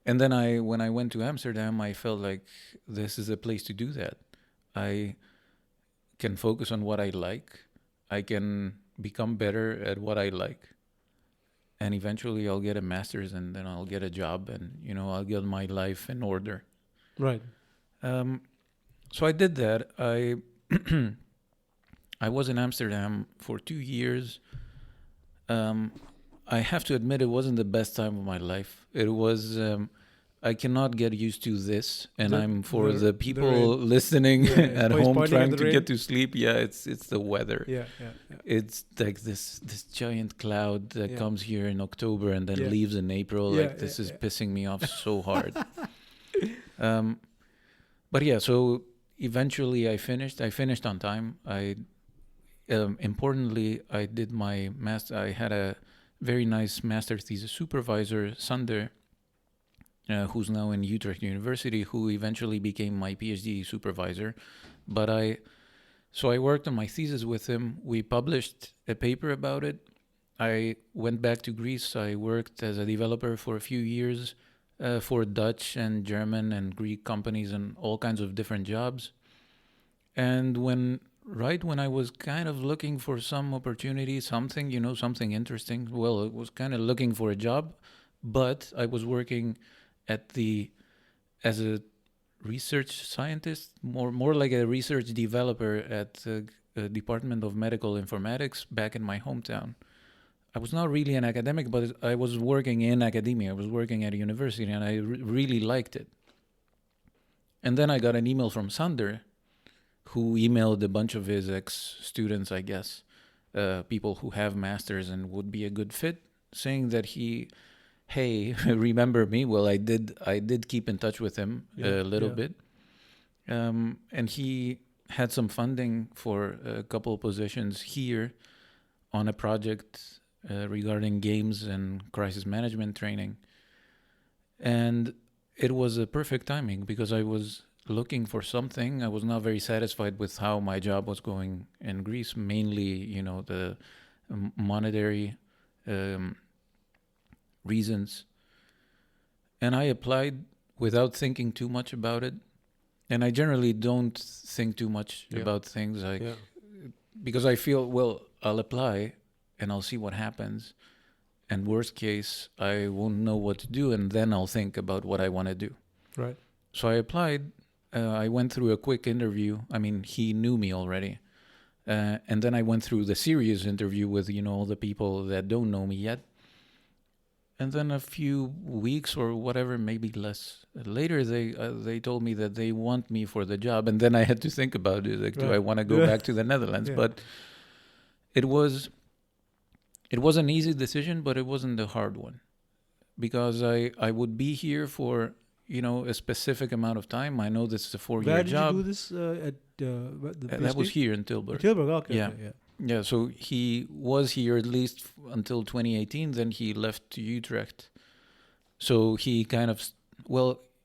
And then when I went to Amsterdam, I felt like this is a place to do that. I can focus on what I like. I can become better at what I like. And eventually I'll get a master's and then I'll get a job and, I'll get my life in order. Right. So I did that. I was in Amsterdam for 2 years. I have to admit it wasn't the best time of my life. It was, I cannot get used to this. And I'm for the people listening at home trying to get to sleep. Yeah, it's the weather. Yeah. It's like this giant cloud that comes here in October and then leaves in April. This is pissing me off so hard. But yeah, so eventually I finished. I finished on time. Importantly, I did my master. I had a very nice master thesis supervisor, Sander, who's now in Utrecht University, who eventually became my PhD supervisor. But I worked on my thesis with him. We published a paper about it. I went back to Greece. I worked as a developer for a few years. For Dutch and German and Greek companies and all kinds of different jobs. And when I was kind of looking for some opportunity, something interesting, well, I was kind of looking for a job, but I was working as a research scientist, more like a research developer at the Department of Medical Informatics back in my hometown. I was not really an academic, but I was working in academia. I was working at a university, and I really liked it. And then I got an email from Sander, who emailed a bunch of his ex-students, I guess, people who have masters and would be a good fit, saying that hey, remember me? Well, I did keep in touch with him a little bit. And he had some funding for a couple of positions here on a project regarding games and crisis management training. And it was a perfect timing because I was looking for something. I was not very satisfied with how my job was going in Greece, mainly, the monetary reasons. And I applied without thinking too much about it. And I generally don't think too much about things because I feel, well, I'll apply and I'll see what happens. And worst case, I won't know what to do, and then I'll think about what I want to do. Right. So I applied. I went through a quick interview. I mean, he knew me already. And then I went through the serious interview with, all the people that don't know me yet. And then a few weeks or whatever, maybe less later, they told me that they want me for the job. And then I had to think about it. Like, do I want to go back to the Netherlands? Yeah. But it was an easy decision, but it wasn't a hard one. Because I would be here for, a specific amount of time. I know this is a 4-year job. Where did you do this at the that was here in Tilburg. Tilburg, okay. Yeah. Okay, yeah, so he was here at least until 2018, then he left to Utrecht. So he kind of,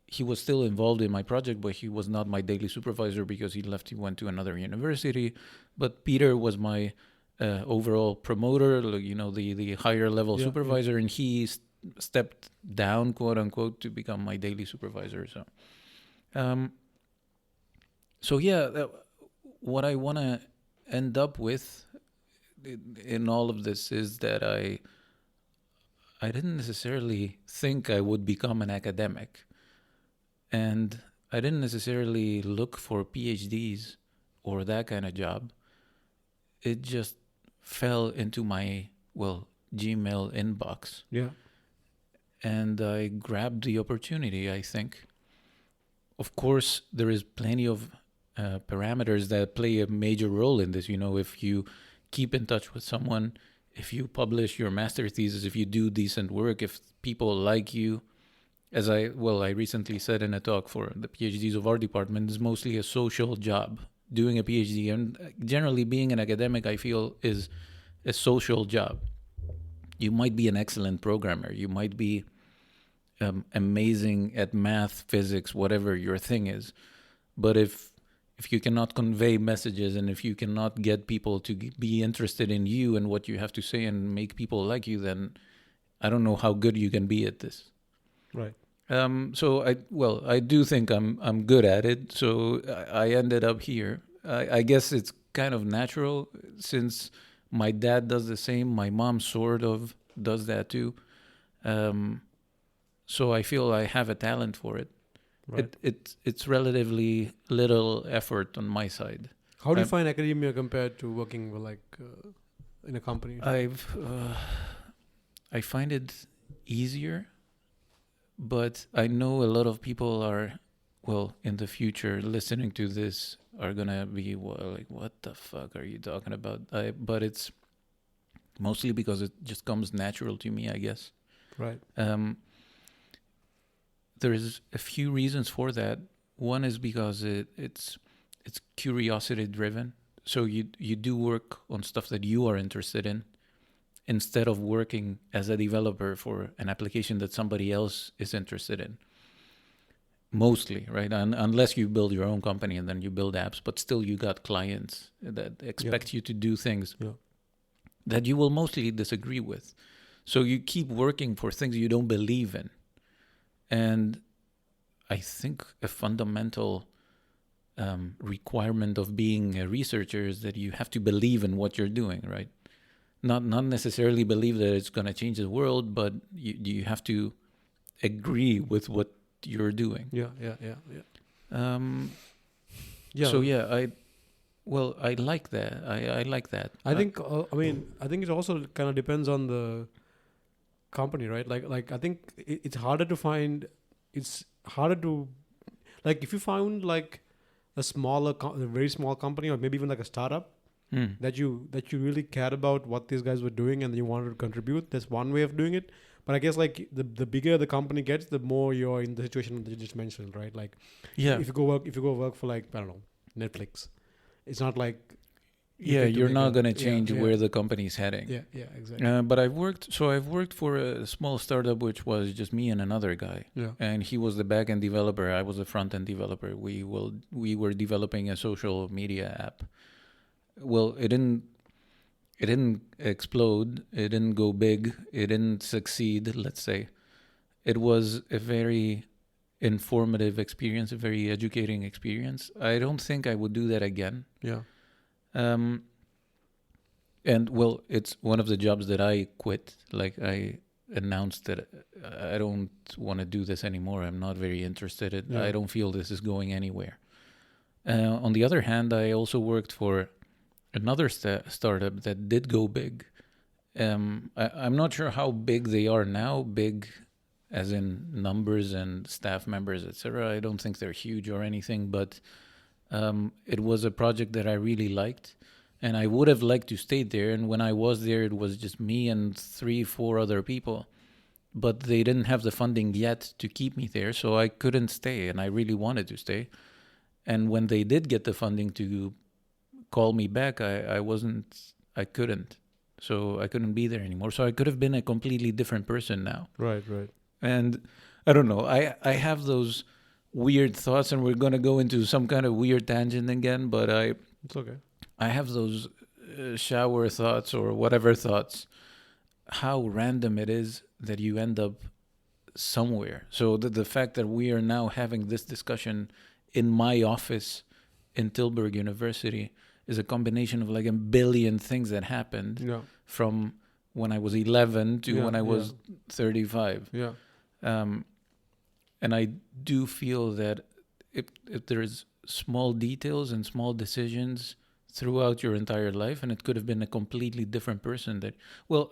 he was still involved in my project, but he was not my daily supervisor because he went to another university. But Peter was my overall promoter, the higher level supervisor, and he stepped down, quote unquote, to become my daily supervisor. So, what I want to end up with in all of this is that I didn't necessarily think I would become an academic, and I didn't necessarily look for PhDs or that kind of job. It just fell into my Gmail inbox. Yeah. And I grabbed the opportunity, I think. Of course, there is plenty of parameters that play a major role in this. If you keep in touch with someone, if you publish your master thesis, if you do decent work, if people like you, as I recently said in a talk for the PhDs of our department, is mostly a social job. Doing a PhD and generally being an academic, I feel, is a social job. You might be an excellent programmer. You might be amazing at math, physics, whatever your thing is. But if you cannot convey messages and if you cannot get people to be interested in you and what you have to say and make people like you, then I don't know how good you can be at this. Right. So I do think I'm good at it. So I ended up here. I guess it's kind of natural since my dad does the same. My mom sort of does that too. So I feel I have a talent for it. Right. It's relatively little effort on my side. How do you find academia compared to working with in a company? I find it easier, but I know a lot of people are, in the future listening to this are gonna be like, what the fuck are you talking about? But it's mostly because it just comes natural to me, I guess. Right. There's a few reasons for that. One is because it's curiosity driven. So you do work on stuff that you are interested in instead of working as a developer for an application that somebody else is interested in. Mostly, right? Unless you build your own company and then you build apps, but still you got clients that expect you to do things that you will mostly disagree with. So you keep working for things you don't believe in. And I think a fundamental requirement of being a researcher is that you have to believe in what you're doing, right? Not necessarily believe that it's going to change the world, but you have to agree with what you're doing. Yeah. So I like that. I like that. I think it also kind of depends on the company, right? Like I think it's harder to find. It's harder to, like, if you found like a very small company, or maybe even like a startup that you really cared about what these guys were doing and you wanted to contribute. That's one way of doing it. But I guess like the bigger the company gets, the more you're in the situation that you just mentioned, right? Like, if you go work for, like, I don't know, Netflix, it's not like you're not going to change where the company's heading. Yeah, exactly. But I've worked for a small startup which was just me and another guy. Yeah. And he was the back-end developer. I was the front-end developer. We were developing a social media app. Well, it didn't explode. It didn't go big. It didn't succeed, let's say. It was a very informative experience, a very educating experience. I don't think I would do that again. Yeah. And it's one of the jobs that I quit. Like, I announced that I don't want to do this anymore. I'm not very interested in it. Yeah. I don't feel this is going anywhere. On the other hand, I also worked for another startup that did go big. I'm not sure how big they are now, big as in numbers and staff members, etc. I don't think they're huge or anything, but it was a project that I really liked, and I would have liked to stay there. And when I was there, it was just me and 3-4 other people, but they didn't have the funding yet to keep me there, so I couldn't stay, and I really wanted to stay. And when they did get the funding to call me back, I couldn't. So I couldn't be there anymore. So I could have been a completely different person now. Right. And I don't know. I have those weird thoughts, and we're going to go into some kind of weird tangent again, but it's okay. I have those shower thoughts or whatever thoughts, how random it is that you end up somewhere. So the fact that we are now having this discussion in my office in Tilburg University is a combination of like a billion things that happened from when I was 11 to when I was 35. Yeah. And I do feel that if there's small details and small decisions throughout your entire life, and it could have been a completely different person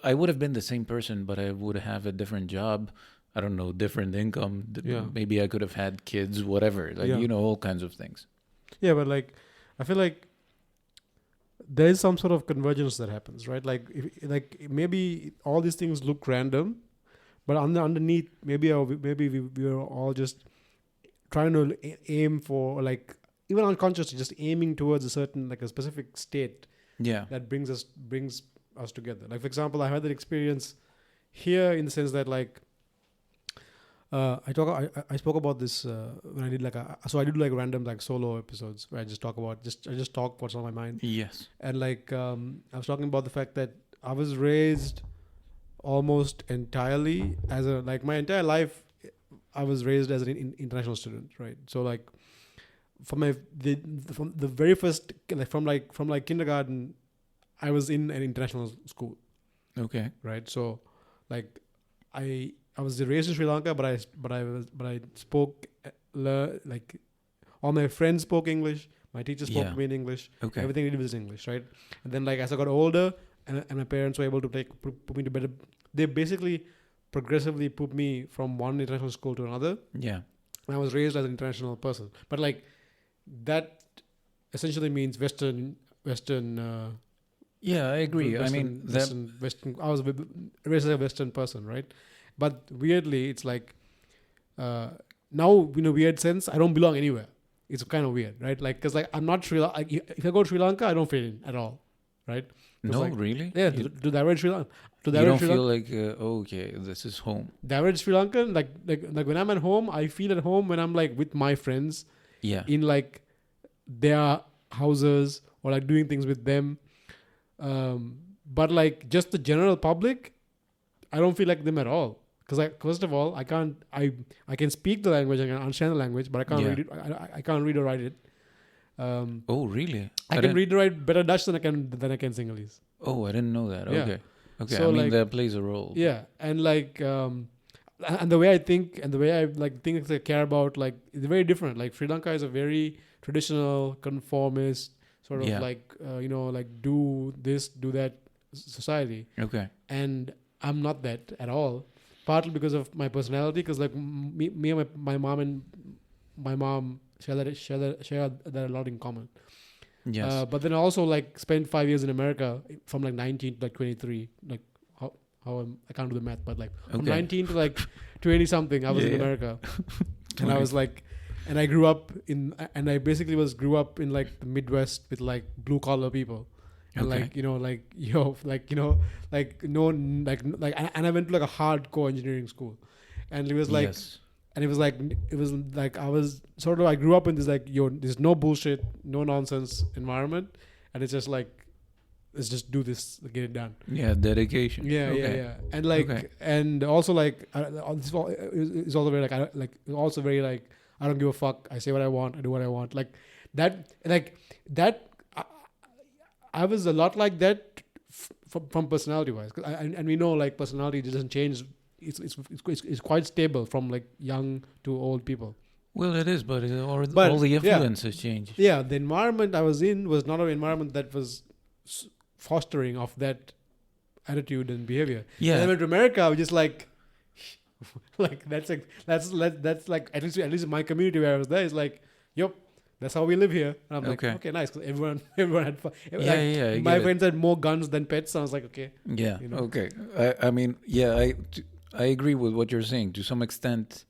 I would have been the same person, but I would have a different job. I don't know, different income. Maybe I could have had kids, whatever, all kinds of things. Yeah, but like, I feel like there is some sort of convergence that happens, right? Like, maybe all these things look random, but underneath, maybe we are all just trying to aim for, like, even unconsciously, just aiming towards a certain, like, a specific state. Yeah. That brings us together. Like, for example, I had that experience here in the sense that, like, I spoke about this when I did so I did like random like solo episodes where I just talk what's on my mind. Yes. And like I was talking about the fact that I was raised almost entirely as a, like, my entire life I was raised as an international student, right? So like from the very first, like from kindergarten, I was in an international school. Okay. Right. So like I was raised in Sri Lanka, but I spoke like all my friends spoke English. My teachers spoke to me in English. Okay. Everything we did was English, right? And then like as I got older, and my parents were able to put me to better. They basically progressively put me from one international school to another. Yeah. And I was raised as an international person, but like that essentially means Western. Yeah, I agree. Western. I was raised as a Western person, right? But weirdly, it's like now, in a weird sense, I don't belong anywhere. It's kind of weird, right? Like, because like I'm not Sri Lanka. If I go to Sri Lanka, I don't fit in at all, right? No, like, really? Yeah, to the average Sri Lanka. You don't feel like, okay, this is home. The average Sri Lankan, like when I'm at home, I feel at home when I'm like with my friends. Yeah. In like their houses or like doing things with them. But like just the general public, I don't feel like them at all. Because like, first of all, I can speak the language, I can understand the language, but I can't read it. I can't read or write it. Oh really? I can read or write better Dutch than I can Sinhalese. Oh, I didn't know that. Yeah. Okay. So I mean, like, that plays a role. Yeah, and like and the way I think and the way I like things I care about, like, it's very different. Like Sri Lanka is a very traditional, conformist sort of like like do this, do that society. Okay. And I'm not that at all. Partly because of my personality, because like me and my mom share that a lot in common. Yes. But then I also like spent 5 years in America from like 19 to like 23. Like I can't do the math, but like from 19 to like 20 something, I was in America. And I was like, and I grew up in like the Midwest with like blue collar people. And like, and I went to like a hardcore engineering school. And it was like, I grew up in this like, there's no bullshit, no nonsense environment. And it's just like, let's just do this, get it done. Yeah, dedication. Yeah. And like, and also like, it's also very like, I don't give a fuck. I say what I want. I do what I want. Like that. I was a lot like that from personality wise, and we know like personality doesn't change. It's quite stable from like young to old people. Well, it is, but all the influences change. Yeah, the environment I was in was not an environment that was fostering of that attitude and behavior. Yeah. And I went to America. I was just like that's like at least in my community where I was there is like, yep. That's how we live here. And I'm like, okay, nice. Because everyone had fun. My friends had more guns than pets. So I was like, okay. Yeah. Okay. I mean, I agree with what you're saying to some extent.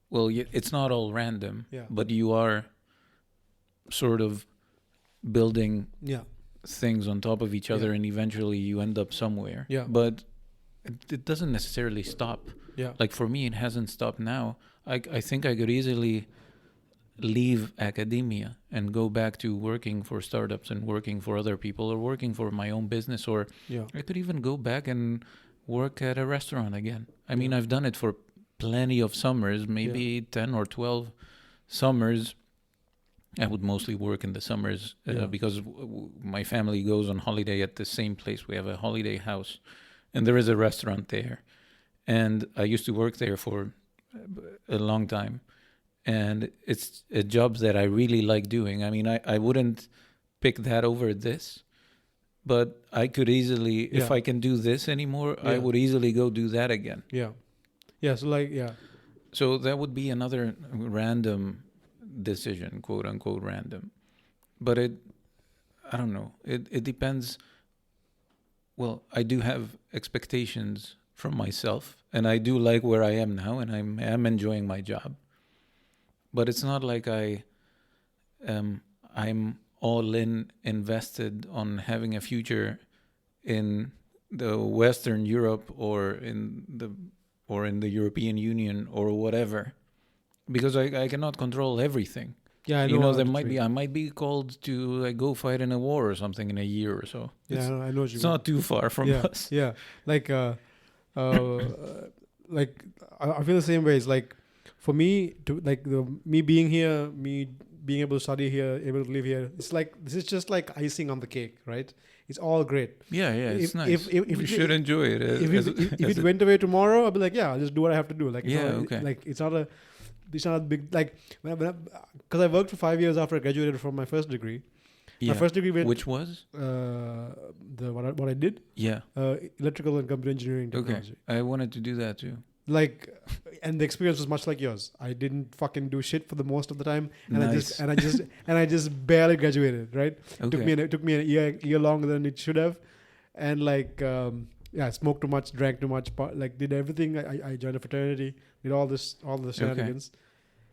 Well, it's not all random, but you are sort of building things on top of each other, and eventually you end up somewhere. Yeah. But it doesn't necessarily stop. Yeah. Like for me, it hasn't stopped now. I think I could easily leave academia and go back to working for startups and working for other people or working for my own business, or I could even go back and work at a restaurant again. I mean, I've done it for plenty of summers, maybe 10 or 12 summers. I would mostly work in the summers because my family goes on holiday at the same place. We have a holiday house and there is a restaurant there. And I used to work there for a long time. And it's a job that I really like doing. I mean, I wouldn't pick that over this, but I could easily, if I can do this anymore, I would easily go do that again. Yeah. Yeah. So like, So that would be another random decision, quote unquote random. But I don't know. It depends. Well, I do have expectations from myself, and I do like where I am now, and I'm enjoying my job. But it's not like I'm all invested on having a future in the Western Europe or in the European Union or whatever, because I cannot control everything. Yeah, I know. I might be called to go fight in a war or something in a year or so. Yeah, I know. It's not too far from us. Yeah, like like I feel the same way. It's like for me to me being here, me being able to study here, able to live here. It's like this is just like icing on the cake, right? It's all great. Yeah, it's nice. If you should enjoy it. If it went away tomorrow, I'll be like, yeah, I'll just do what I have to do. Like, okay. Like it's not a big, like, because I worked for 5 years after I graduated from my first degree. Yeah. My first degree which was what I did. Yeah. Electrical and computer engineering technology. Okay. I wanted to do that too. Like, and the experience was much like yours. I didn't fucking do shit for the most of the time, and nice. I just barely graduated. Right? Okay. It took me a year longer than it should have, and like smoked too much, drank too much, did everything. I joined a fraternity, did all the shenanigans,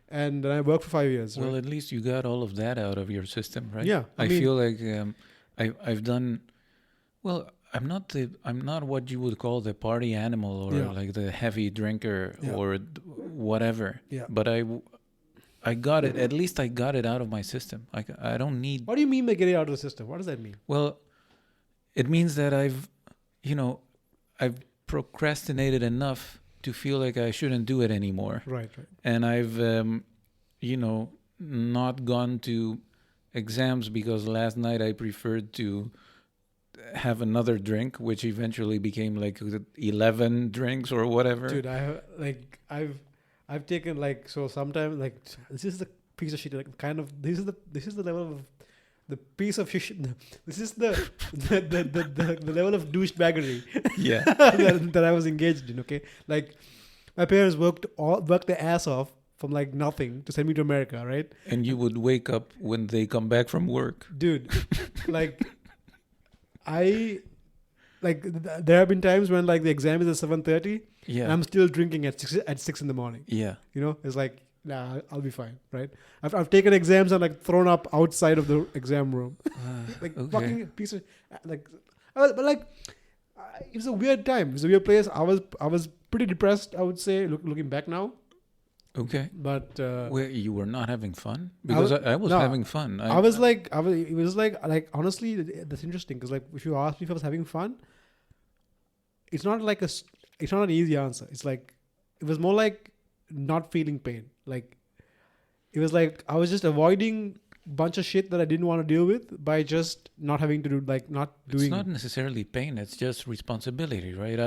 and then I worked for 5 years. Well, right? at least you got all of that out of your system, right? Yeah, I feel like I've done well. I'm not what you would call the party animal or like the heavy drinker or whatever. Yeah. But I got it. At least I got it out of my system. Like I don't need. What do you mean by getting out of the system? What does that mean? Well, it means that I've procrastinated enough to feel like I shouldn't do it anymore. Right. And I've not gone to exams because last night I preferred to have another drink, which eventually became like 11 drinks or whatever. Dude, I've taken sometimes this is the piece of shit. This is the level of the piece of shit. This is the level of douchebaggery. Yeah, that I was engaged in. Okay, like my parents worked their ass off from nothing to send me to America, right? And you would wake up when they come back from work, dude. There have been times when the exam is at 7:30 and I'm still drinking at 6 in the morning. Yeah. It's like, nah, I'll be fine, right? I've taken exams and thrown up outside of the exam room. Okay. Fucking piece of it was a weird time. It was a weird place. I was pretty depressed, I would say, looking back now. Okay. But you were not having fun? Because I was having fun. It was honestly, that's interesting because if you ask me if I was having fun, it's not it's not an easy answer. It's it was more like not feeling pain. It was I was just avoiding a bunch of shit that I didn't want to deal with by just not having to do not doing. It's not necessarily pain. It's just responsibility, right?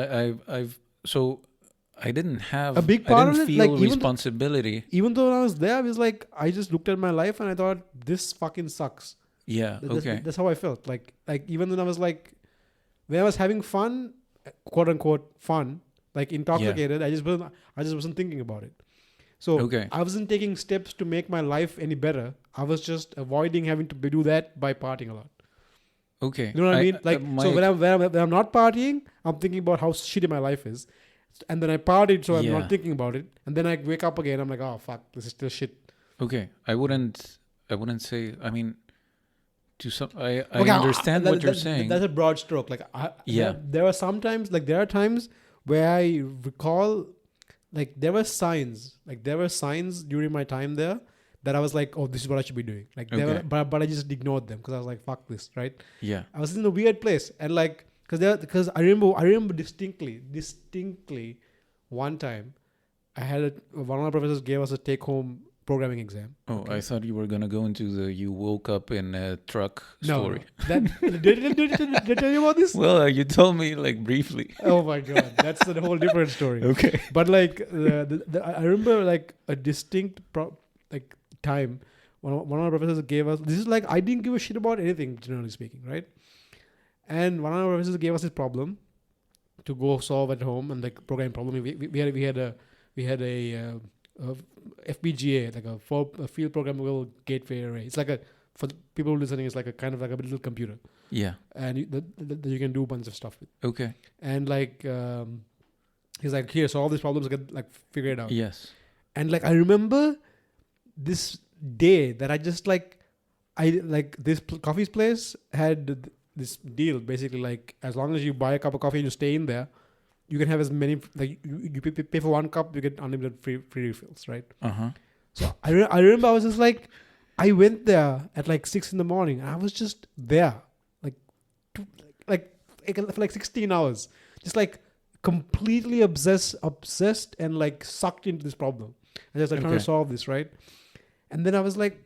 I didn't have a big part of it. Feel responsibility. Even though I was there, I was I just looked at my life and I thought, this fucking sucks. Yeah. That's how I felt. Even when I was when I was having fun, quote unquote fun, intoxicated, I just wasn't thinking about it. So I wasn't taking steps to make my life any better. I was just avoiding having to do that by partying a lot. Okay. You know what I mean? So when I'm not partying, I'm thinking about how shitty my life is. And then I partied, so I'm not thinking about it. And then I wake up again. I'm like, oh fuck, this is still shit. Okay, I wouldn't say. I mean, I understand what you're saying. That's a broad stroke. There are sometimes there are times where I recall there were signs during my time there that I was oh, this is what I should be doing. But I just ignored them because I was like, fuck this, right? Yeah. I was in a weird place and because I remember distinctly one time I had one of my professors gave us a take-home programming exam. Oh, okay. I thought you were gonna go into the you woke up in a truck story. No. Did I tell you about this? Well, you told me briefly. Oh my god, that's a whole different story. Okay, but I remember a distinct time one of my professors gave us. This is I didn't give a shit about anything, generally speaking, right? And one of our professors gave us this problem to go solve at home, and programming problem. We had a FPGA, like a field programmable gateway array. It's like for the people listening, it's like a kind of like a little computer. Yeah. And you can do a bunch of stuff with. Okay. And like, he's like, here, so all these problems get like figure it out. Yes. And like, I remember this day that I just like, this coffee's place had this deal, basically like, as long as you buy a cup of coffee and you stay in there, you can have as many, like you pay for one cup, you get unlimited free refills, right? Uh-huh. So I remember I was just like, I went there at like 6 a.m. and I was just there for like 16 hours, just like completely obsessed and like sucked into this problem. And just like trying to solve this, right? And then I was like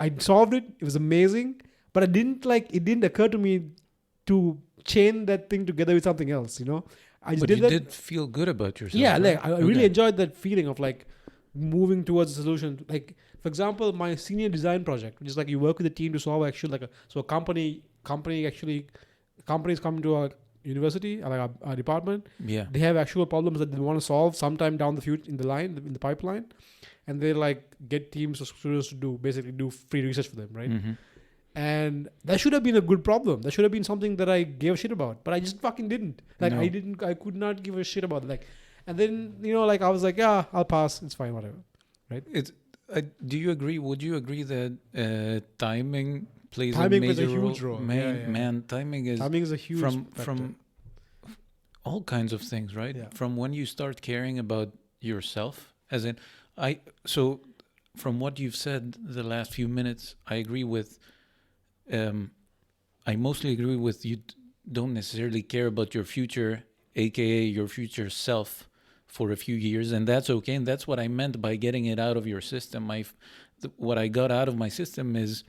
I solved it. It was amazing, but it didn't occur to me to chain that thing together with something else, you know? But you did feel good about yourself. Yeah, right? like I really enjoyed that feeling of like moving towards a solution. Like, for example, my senior design project, which is like you work with a team to solve a companies come to our university, like our department. Yeah. They have actual problems that they want to solve sometime down the future in the pipeline, and they like get teams of students to do free research for them, right? Mm-hmm. And that should have been a good problem. That should have been something that I gave a shit about, but I just fucking didn't. Like no. I could not give a shit about it. Like, and then I was like, yeah, I'll pass. It's fine, whatever, right? Do you agree? Would you agree that timing plays a major huge role? Man, timing is a huge from all kinds of things, right? Yeah. From when you start caring about yourself, as in so from what you've said the last few minutes, I agree with. I mostly agree with you. Don't necessarily care about your future, aka your future self, for a few years, and that's okay. And that's what I meant by getting it out of your system. What I got out of my system is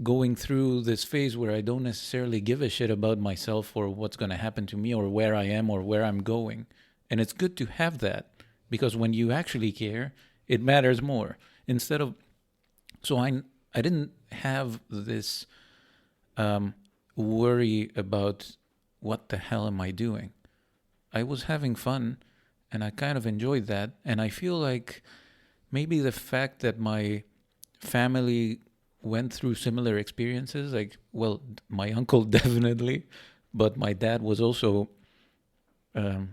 going through this phase where I don't necessarily give a shit about myself or what's going to happen to me or where I am or where I'm going. And it's good to have that, because when you actually care, it matters more. So I didn't have this worry about what the hell am I doing. I was having fun, and I kind of enjoyed that. And I feel like maybe the fact that my family went through similar experiences, like, well, my uncle definitely, but my dad was also, a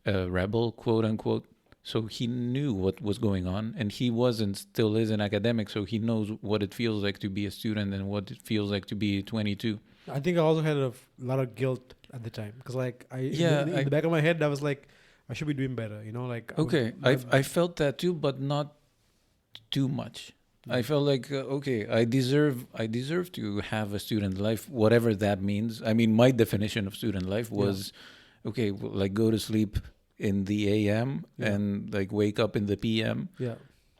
rebel, quote unquote. So he knew what was going on, and he was and still is an academic, so he knows what it feels like to be a student and what it feels like to be 22. I think I also had a lot of guilt at the time, because like in the back of my head, I was like, I should be doing better, like. Okay, I felt that too, but not too much. I felt like, I deserve to have a student life, whatever that means. I mean, my definition of student life was, like go to sleep in the AM and like wake up in the PM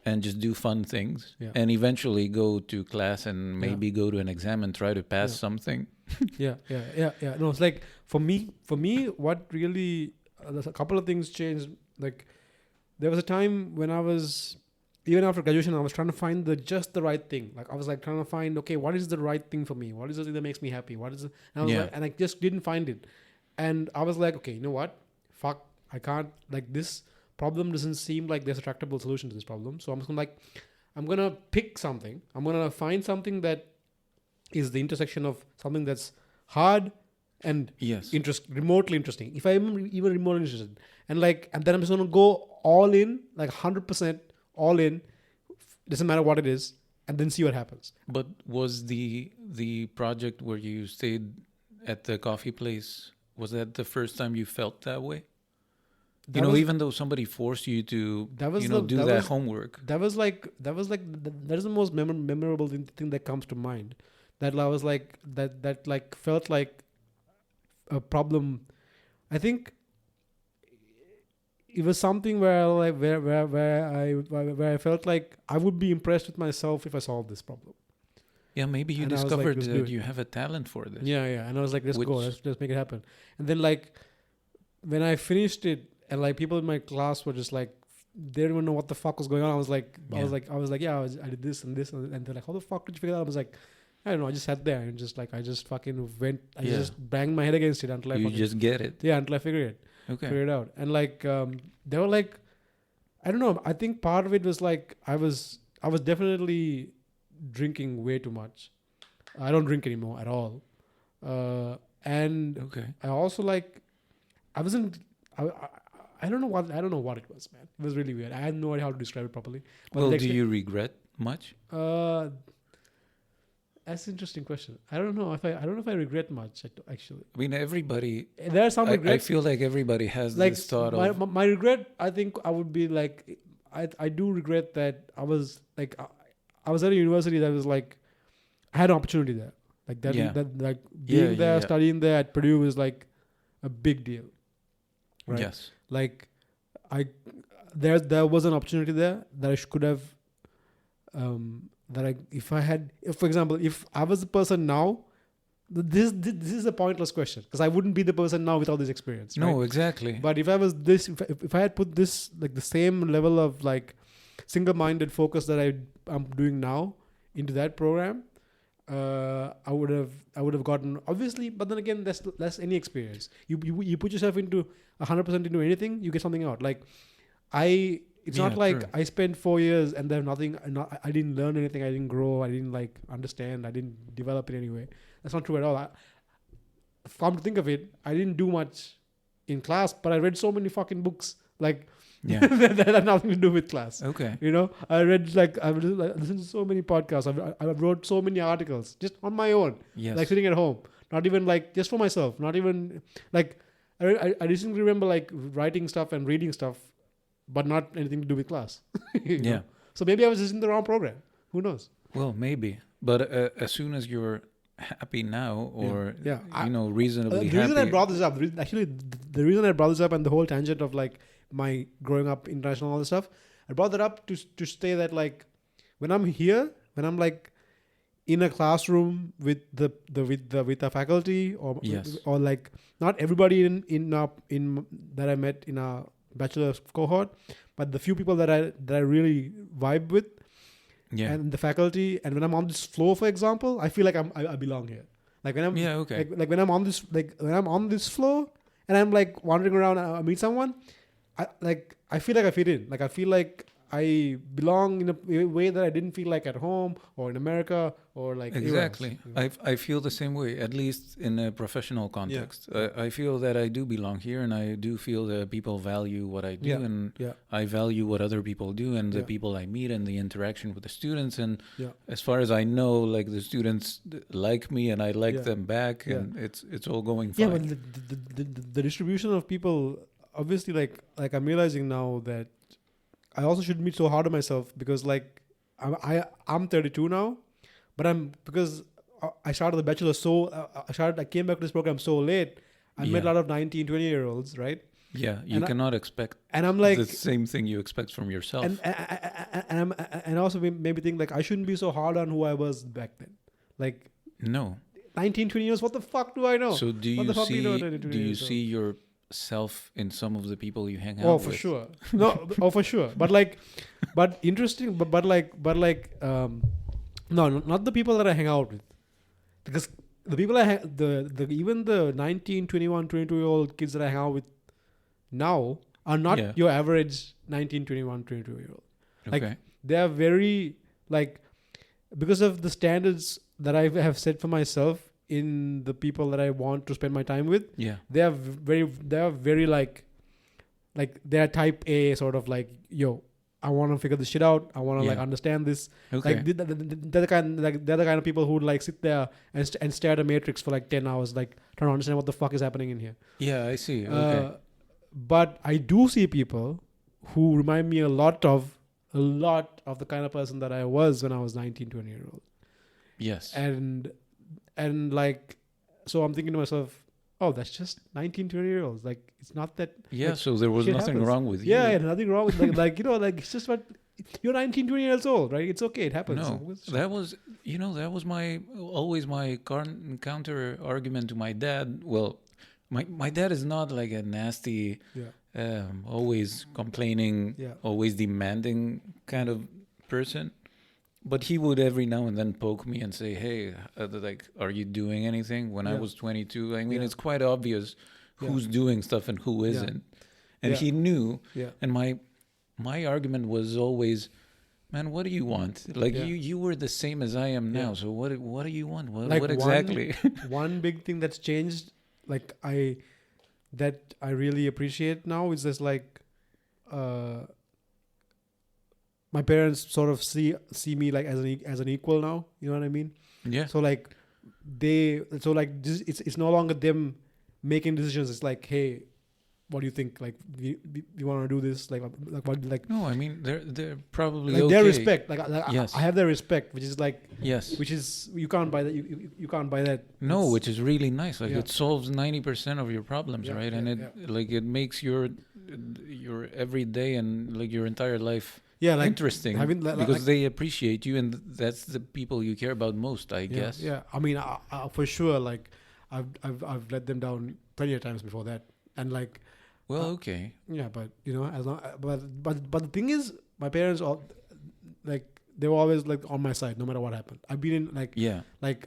and just do fun things and eventually go to class and maybe go to an exam and try to pass something. Yeah. No, it's like for me, what really, there's a couple of things changed. Like there was a time when I was, even after graduation, I was trying to find just the right thing. Like I was like trying to find, what is the right thing for me? What is the thing that makes me happy? What is it? And I was like, and I just didn't find it. And I was like, okay, you know what? Fuck. I can't, like, this problem doesn't seem like there's a tractable solution to this problem. So I'm just I'm going to pick something. I'm going to find something that is the intersection of something that's hard and remotely interesting. If I'm even remotely interested. And then I'm just going to go all in, like 100% all in. Doesn't matter what it is. And then see what happens. But was the project where you stayed at the coffee place, was that the first time you felt that way? Even though somebody forced you to, do that homework. That is the most memorable thing that comes to mind. That I was like, that like felt like a problem. I think it was something where I felt like I would be impressed with myself if I solved this problem. Yeah, maybe you discovered that you have a talent for this. Yeah. And I was like, let's go, let's make it happen. And then like, when I finished it, and like people in my class were just like, they didn't even know what the fuck was going on. I was like, I did this and this, and they're like, how the fuck did you figure that out? I was like, I don't know. I just sat there and just like, I just fucking went. I just banged my head against it until you just get it. Yeah, until I figured it out. And like, there were like I don't know. I think part of it was like I was definitely drinking way too much. I don't drink anymore at all. And I also like, I wasn't, I don't know what it was, man. It was really weird. I had no idea how to describe it properly. But well, do you regret much? That's an interesting question. I don't know if I regret much, actually. I mean, everybody. There are some regrets. I feel like everybody has this thought of. My regret, I think I would be like, I do regret that I was like, I was at a university that was like, I had an opportunity there. Like that, being there, studying there at Purdue was like a big deal. Right? Yes. Like, there was an opportunity there that I could have, for example, if I was the person now, this is a pointless question because I wouldn't be the person now without this experience. No, right? exactly. But if I was this, if I had put this, like the same level of like single-minded focus that I'm doing now into that program, I would have gotten, obviously, but then again, that's any experience. You put yourself into 100% into anything, you get something out. Like it's not like true. I spent 4 years and there's nothing. I didn't learn anything. I didn't grow. I didn't like understand. I didn't develop in any way. That's not true at all. Come to think of it, I didn't do much in class, but I read so many fucking books. Like that had nothing to do with class. Okay. You know, I read I listened to so many podcasts. I wrote so many articles just on my own. Yes. Like sitting at home, not even like just for myself. Not even like I distinctly remember like writing stuff and reading stuff, but not anything to do with class. know? So maybe I was just in the wrong program. Who knows? Well, maybe. But as soon as you're happy now, or reasonably happy. The reason I brought this up, the reason I brought this up and the whole tangent of like my growing up international, all this stuff, I brought that up to say that like when I'm here, when I'm like in a classroom with the faculty or like not everybody in that I met in our bachelor's cohort, but the few people that I really vibe with. Yeah. And the faculty, and when I'm on this floor, for example, I feel like I belong here. Like when I'm like when I'm on this floor and I'm like wandering around, I meet someone, I feel like I fit in. Like I feel like I belong in a way that I didn't feel like at home or in America or like exactly. I feel the same way, at least in a professional context. I feel that I do belong here, and I do feel that people value what I do, and I value what other people do, and the people I meet, and the interaction with the students. And as far as I know, like the students like me, and I like them back, and it's all going fine. Yeah, but the distribution of people, obviously, like I'm realizing now that I also shouldn't be so hard on myself because like I'm 32 now, but because I started the bachelor I came back to this program so late. I met a lot of 19, 20-year-olds, right? Yeah, you cannot expect and I'm like, the same thing you expect from yourself. And also maybe think like I shouldn't be so hard on who I was back then. Like 19, 20 years, what the fuck do I know? So do you see your self in some of the people you hang out with? Oh, for sure. No, for sure. But interesting. But no, not the people that I hang out with, because the people even the 19, 21, 22-year-old kids that I hang out with now are not your average 19, 21, 22-year-old. Like they are very like, because of the standards that I have set for myself in the people that I want to spend my time with, they are very like they are type A, sort of like, yo, I want to figure this shit out. I want to like understand this. Like they're the kind of people who would like sit there and stare at a matrix for like 10 hours, like trying to understand what the fuck is happening in here. Yeah, I see. But I do see people who remind me a lot of the kind of person that I was when I was 19, 20-year-old. Yes. And like, so I'm thinking to myself, oh, that's just 19, 20-year-olds. Like, it's not that. Yeah, like, so there was nothing wrong with you. Yeah, nothing wrong with like it's just what, you're 19, 20 years old, right? It's okay, it happens. No, that was always my counter argument to my dad. Well, my dad is not like a nasty, always complaining, always demanding kind of person. But he would every now and then poke me and say, hey, like, are you doing anything? When I was 22, I mean, it's quite obvious who's doing stuff and who isn't. And he knew. And my my argument was always, man, what do you want? Like you were the same as I am now. So what do you want? What exactly? One big thing that's changed, like that I really appreciate now is just like, my parents sort of see me like as an equal now. You know what I mean? Yeah. So like it's no longer them making decisions. It's like, hey, what do you think? Like, we want to do this? Like what? Like, no, I mean they're probably like okay. Their respect. Like yes. I have their respect, which is like, yes, which is you can't buy that. You can't buy that. No, which is really nice. Like it solves 90% of your problems, right? And it makes your everyday and like your entire life like interesting, because they appreciate you, and that's the people you care about most, I guess. Yeah, I mean, I, for sure. Like, I've let them down plenty of times before that, and like. Well, okay. Yeah, but you know, as long, but the thing is, my parents all, like, they were always like on my side, no matter what happened. I've been in like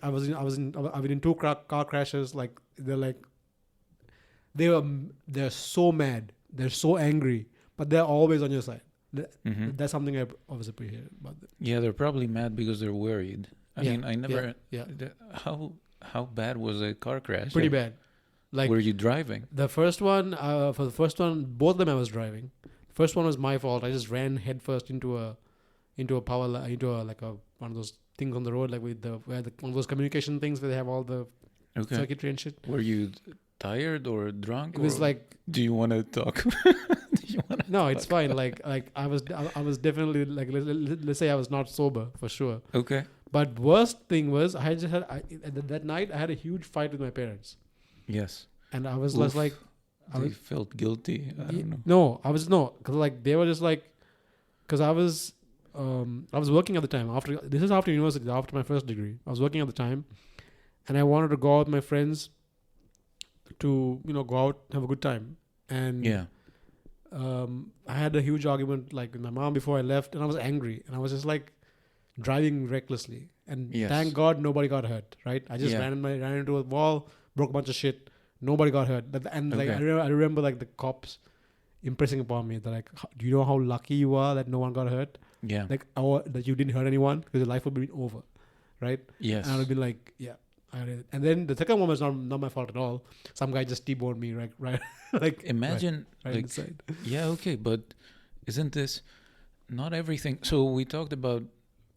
I've been in two car crashes. Like they're so mad, they're so angry, but they're always on your side. That's something I always appreciate about them. Yeah, they're probably mad because they're worried. I mean, I never. Yeah. How bad was a car crash? Pretty bad. Like, were you driving? The first one, both of them I was driving. First one was my fault. I just ran headfirst into a power line, one of those things on the road, like one of those communication things where they have all the circuitry and shit. Were you tired or drunk? It was like. Do you want to talk? No, it's fine. Like I was definitely like, let's say I was not sober for sure. Okay. But worst thing was that night I had a huge fight with my parents. Yes. And I was just like, I felt guilty. I don't know. No, because like they were just like, because I was working at the time. This is after university, after my first degree. I was working at the time, and I wanted to go out with my friends to go out, have a good time. And I had a huge argument like with my mom before I left, and I was angry, and I was just like driving recklessly. And thank God nobody got hurt. Right? I just ran into a wall. Broke a bunch of shit. Nobody got hurt. And like I remember like the cops impressing upon me. They're like, do you know how lucky you are that no one got hurt? Yeah. Like, that you didn't hurt anyone, because your life would be over. Right? Yes. And I would be like, yeah. And then the second one was not my fault at all. Some guy just T-boned me right like, imagine right like inside. Yeah, okay, but isn't this not everything? So we talked about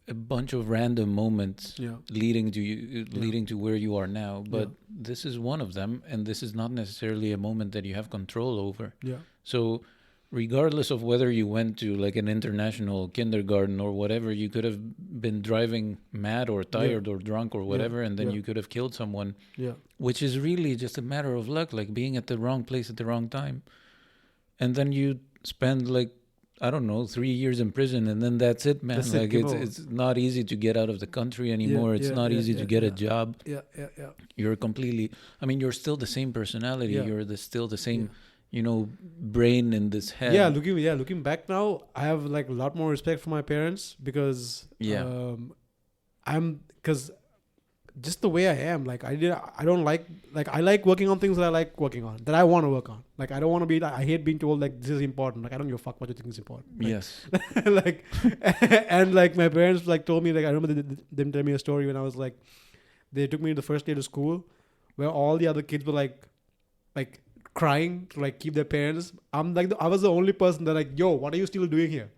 a bunch of random moments leading to where you are now, but this is one of them, and this is not necessarily a moment that you have control over. Yeah. So regardless of whether you went to like an international kindergarten or whatever, you could have been driving mad or tired or drunk or whatever, and then you could have killed someone. Yeah. Which is really just a matter of luck, like being at the wrong place at the wrong time. And then you spend like, I don't know, 3 years in prison, and then that's it, man. Like it's not easy to get out of the country anymore. It's not easy to get a job. Yeah. You're completely. I mean, you're still the same personality. You're still the same, brain in this head. Yeah, looking back now, I have like a lot more respect for my parents because because just the way I am, like I like working on things that I like working on, that I want to work on. Like I don't want to be, I hate being told like this is important. Like I don't give a fuck what you think is important. Like, yes. Like, and like my parents like told me, like I remember them telling me a story when I was like, they took me the first day to school where all the other kids were like crying to like keep their parents. I'm like, I was the only person that like, yo, what are you still doing here?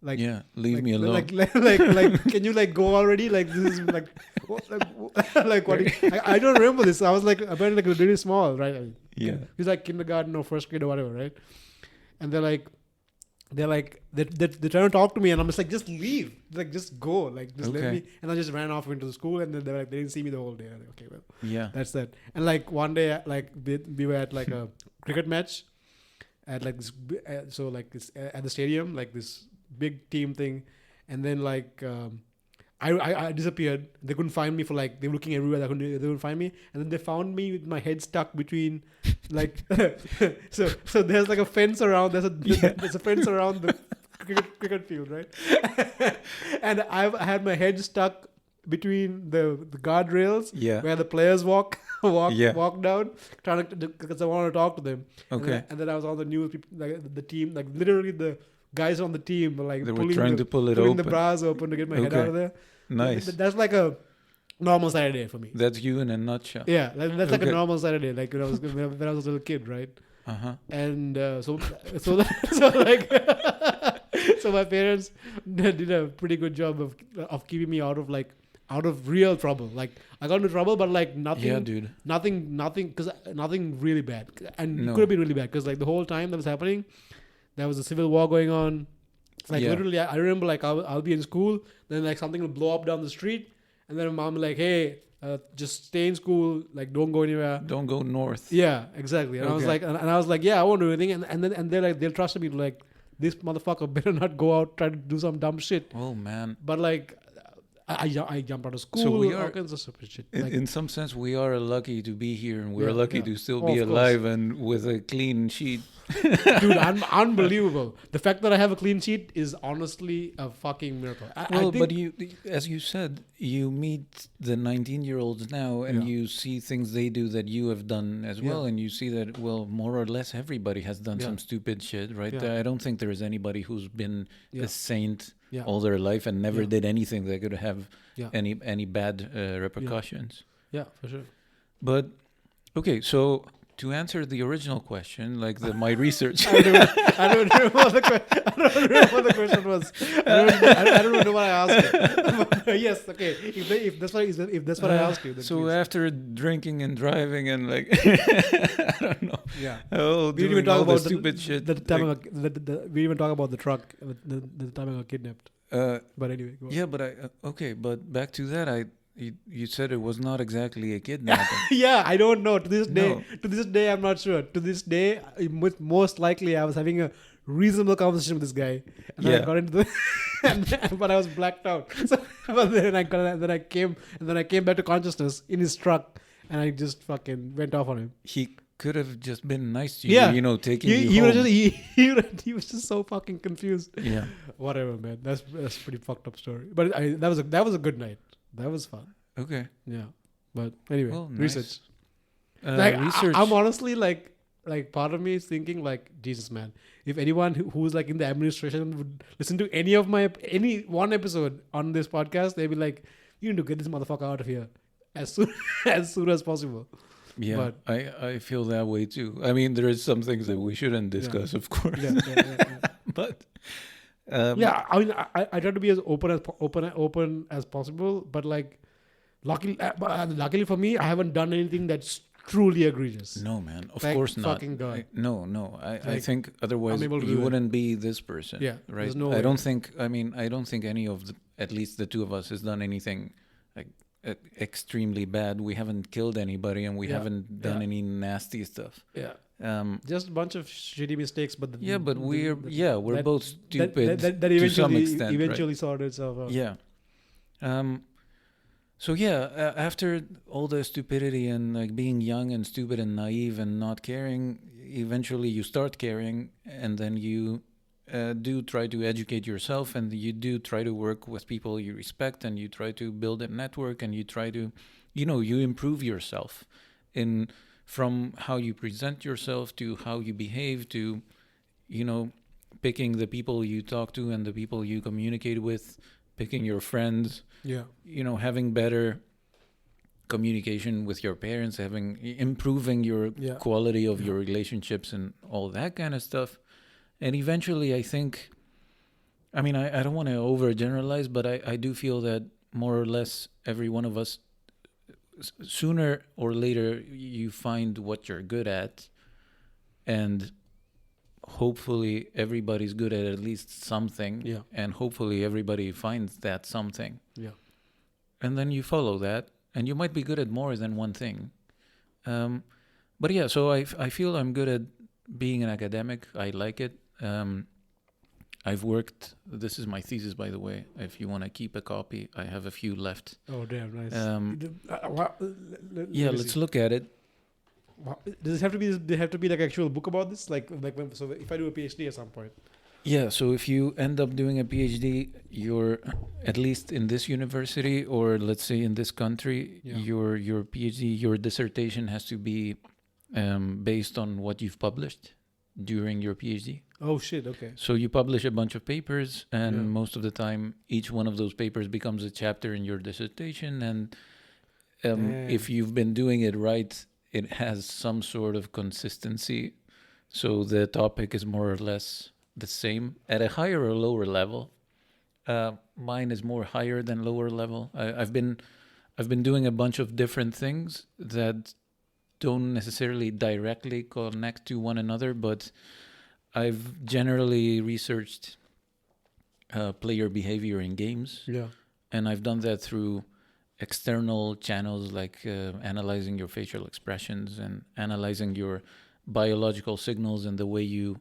Like, leave me alone. Like, can you like go already? Like, this is like, like what? I don't remember this. I was like, apparently like really small, right? It's like kindergarten or first grade or whatever, right? And they're trying to talk to me, and I'm just like, just leave, like just go, like just let me. And I just ran off into the school, and then they didn't see me the whole day. I'm like, okay, well, that's that. And like one day, like we were at like a cricket match at like this, so like this at the stadium, like this big team thing, and then like I disappeared. They couldn't find me for like, they were looking everywhere. They couldn't find me, and then they found me with my head stuck between like so there's like a fence around. There's a fence around the cricket field, right? And I had my head stuck between the guardrails where the players walk down, trying to, because I wanted to talk to them. Okay. And then I was on the news, like the team, like literally the guys on the team were like they were trying to pull it open. Pulling the bras open to get my head out of there. Nice. That's like a normal Saturday for me. That's you in a nutshell. Yeah, that's like a normal Saturday, like when I was a little kid, right? And so like so my parents did a pretty good job of keeping me out of real trouble. Like I got into trouble, but like nothing. Yeah, dude. Nothing, because nothing really bad, and it could have been really bad because like the whole time that was happening, there was a civil war going on. Like literally, I remember like I'll be in school, then like something will blow up down the street, and then my mom will like, hey, just stay in school, like don't go anywhere. Don't go north. Yeah, exactly. And I was like, yeah, I won't do anything. And they're like, they'll trust me to like, this motherfucker better not go out try to do some dumb shit. Oh man. But like, I jumped out of school. So we are, all kinds of stupid shit. In some sense, we are lucky to be here, and we're lucky to still be alive and with a clean sheet. Dude, unbelievable. The fact that I have a clean sheet is honestly a fucking miracle. But you, as you said, you meet the 19-year-olds now, and you see things they do that you have done as well, and you see that, well, more or less everybody has done some stupid shit, right? I don't think there is anybody who's been a saint all their life and never did anything that could have any bad repercussions. Yeah, for sure. But, okay, so to answer the original question, like my research... I don't remember what the question was. I don't know what I asked you. Yes, okay. If that's what I asked you. So please. After drinking and driving and like... I don't know. Yeah. Oh, we didn't even talk about stupid shit. We even talk about the truck, the time I got kidnapped. But anyway, go on. Yeah, but back to that, you said it was not exactly a kidnapping. Yeah, I don't know. To this day, I'm not sure. To this day, most likely, I was having a reasonable conversation with this guy, and then I got into but I was blacked out. So, but then I came back to consciousness in his truck, and I just fucking went off on him. He could have just been nice to you, taking you home. He was just so fucking confused. Yeah, whatever, man. That's a pretty fucked up story. But that was a good night. That was fun. Okay. Yeah. But anyway, research. Research. I'm honestly like part of me is thinking like, Jesus, man, if anyone who's like in the administration would listen to any one episode on this podcast, they'd be like, you need to get this motherfucker out of here as soon as possible. Yeah, but I feel that way too. I mean, there is some things that we shouldn't discuss, of course. Yeah. But I mean, I try to be as open as possible, but like, luckily for me, I haven't done anything that's truly egregious. No, man, of course not. Fucking God. I think otherwise you wouldn't be this person. Yeah, right. No I don't think any of at least the two of us has done anything like extremely bad. We haven't killed anybody, and we haven't done any nasty stuff. Yeah. Just a bunch of shitty mistakes, but we're both stupid that to some extent. Eventually sorted itself out. Yeah. So after all the stupidity and like being young and stupid and naive and not caring, eventually you start caring, and then you do try to educate yourself, and you do try to work with people you respect, and you try to build a network, and you try to, you improve yourself from how you present yourself to how you behave to, picking the people you talk to and the people you communicate with, picking your friends, having better communication with your parents, improving your quality of your relationships and all that kind of stuff. And eventually, I think, I don't want to overgeneralize, but I do feel that more or less every one of us, sooner or later, you find what you're good at, and hopefully everybody's good at least something, and hopefully everybody finds that something. Yeah. And then you follow that, and you might be good at more than one thing. But yeah, so I feel I'm good at being an academic. I like it. I've worked, this is my thesis, by the way. If you want to keep a copy, I have a few left. Oh, damn, nice. Let's look at it. Does it have to be like an actual book about this? So if I do a PhD at some point? Yeah, so if you end up doing a PhD, you're, at least in this university, or let's say in this country, your PhD, your dissertation has to be based on what you've published during your PhD. Oh shit! Okay. So you publish a bunch of papers, and most of the time, each one of those papers becomes a chapter in your dissertation. And if you've been doing it right, it has some sort of consistency. So the topic is more or less the same at a higher or lower level. Mine is more higher than lower level. I've been doing a bunch of different things that don't necessarily directly connect to one another, but I've generally researched player behavior in games. Yeah. And I've done that through external channels like analyzing your facial expressions and analyzing your biological signals and the way you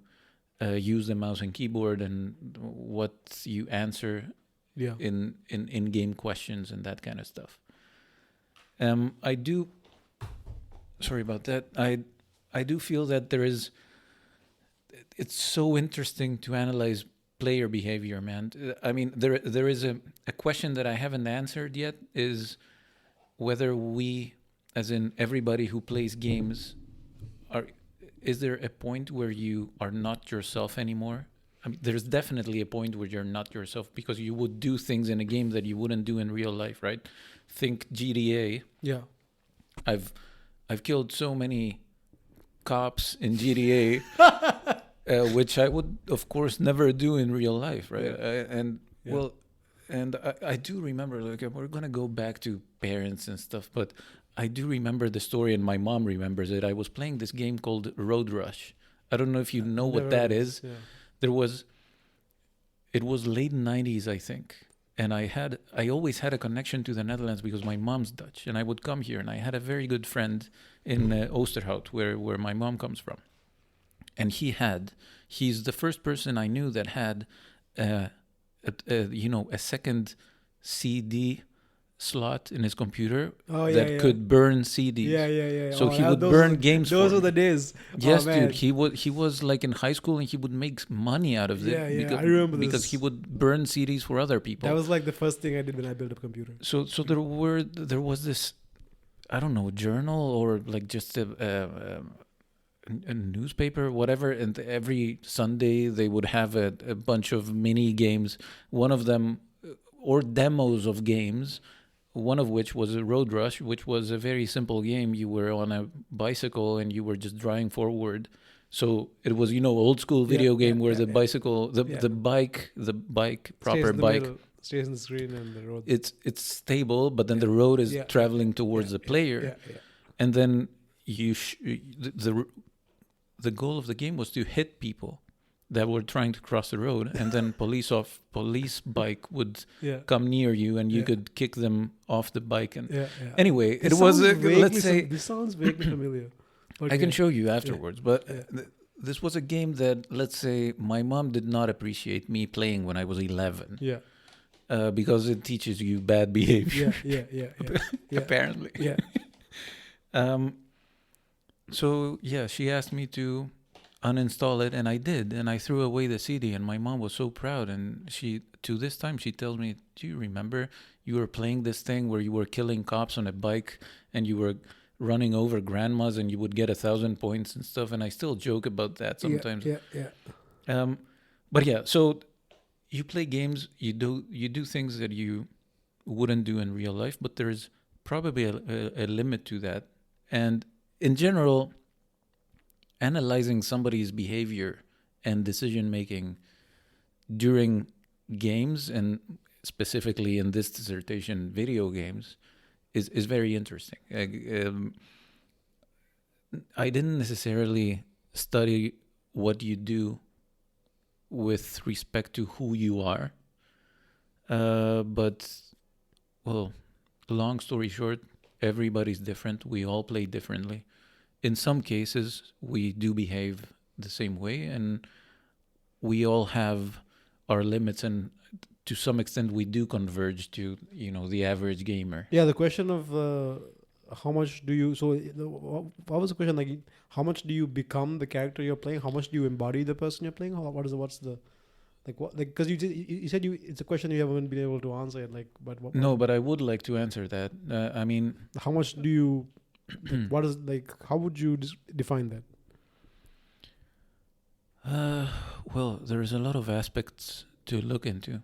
use the mouse and keyboard and what you answer in game questions and that kind of stuff. Sorry about that. I do feel that it's so interesting to analyze player behavior, man. I mean, there is a question that I haven't answered yet, is whether we, as in everybody who plays games, is there a point where you are not yourself anymore? I mean, there's definitely a point where you're not yourself, because you would do things in a game that you wouldn't do in real life, right? Think GTA. Yeah. I've killed so many cops in GTA, which I would, of course, never do in real life, right? I do remember, like, we're gonna go back to parents and stuff, but I do remember the story, and my mom remembers it. I was playing this game called Road Rush. I don't know if you know what that is. Yeah. It was late 90s, I think. And I always had a connection to the Netherlands because my mom's Dutch, and I would come here, and I had a very good friend in Oosterhout, where my mom comes from. And he's the first person I knew that had a second CD slot in his computer could burn CDs. Yeah. So he would burn games. Those were the days. Yes, dude. He was like in high school, and he would make money out of it. Yeah, I remember because he would burn CDs for other people. That was like the first thing I did when I built a computer. So there was this, I don't know, journal or like just a newspaper, whatever, and every Sunday they would have a bunch of mini games. One of them, or demos of games. One of which was a Road Rush, which was a very simple game. You were on a bicycle and you were just driving forward. So it was, old school video game where the bicycle, the bike, proper bike stays in the screen, and the road. It's stable, but then the road is traveling towards the player. And then the goal of the game was to hit people that were trying to cross the road, and then police bike would come near you, and you could kick them off the bike. And anyway, it was let's say this sounds vaguely familiar. Okay. I can show you afterwards, but this was a game that, let's say, my mom did not appreciate me playing when I was 11. Because it teaches you bad behavior. Apparently. So she asked me to uninstall it, and I did, and I threw away the CD, and my mom was so proud, and to this time she tells me, do you remember you were playing this thing where you were killing cops on a bike and you were running over grandmas and you would get 1,000 points and stuff? And I still joke about that sometimes. But so you play games, you do things that you wouldn't do in real life, but there's probably a limit to that. And in general, analyzing somebody's behavior and decision-making during games, and specifically in this dissertation, video games, is very interesting. I didn't necessarily study what you do with respect to who you are. But, well, long story short, everybody's different. We all play differently. In some cases, we do behave the same way, and we all have our limits, and to some extent, we do converge to, the average gamer. Yeah, the question of how much do you... So, what was the question? Like, how much do you become the character you're playing? How much do you embody the person you're playing? What's the... Like, what? Like, because you said it's a question you haven't been able to answer yet. Like, but what? No, but I would like to answer that. I mean... How much do you... what is, like, how would you define that? Well, there's a lot of aspects to look into.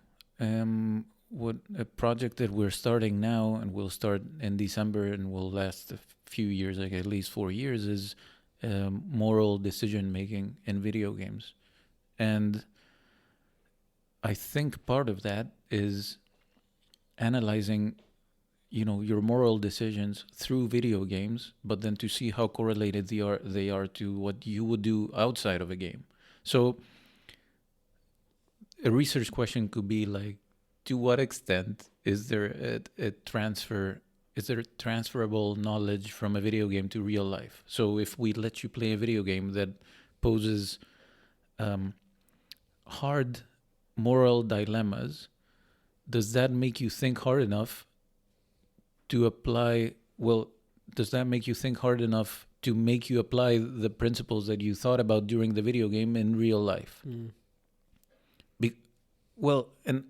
What a project that we're starting now and will start in December and will last a few years, like at least 4 years, is moral decision making in video games. And I think part of that is analyzing, your moral decisions through video games, but then to see how correlated they are to what you would do outside of a game. So a research question could be like, to what extent is there a transferable knowledge from a video game to real life? So if we let you play a video game that poses hard moral dilemmas, does that make you think hard enough to apply? Well, does that make you think hard enough to make you apply the principles that you thought about during the video game in real life? Well, and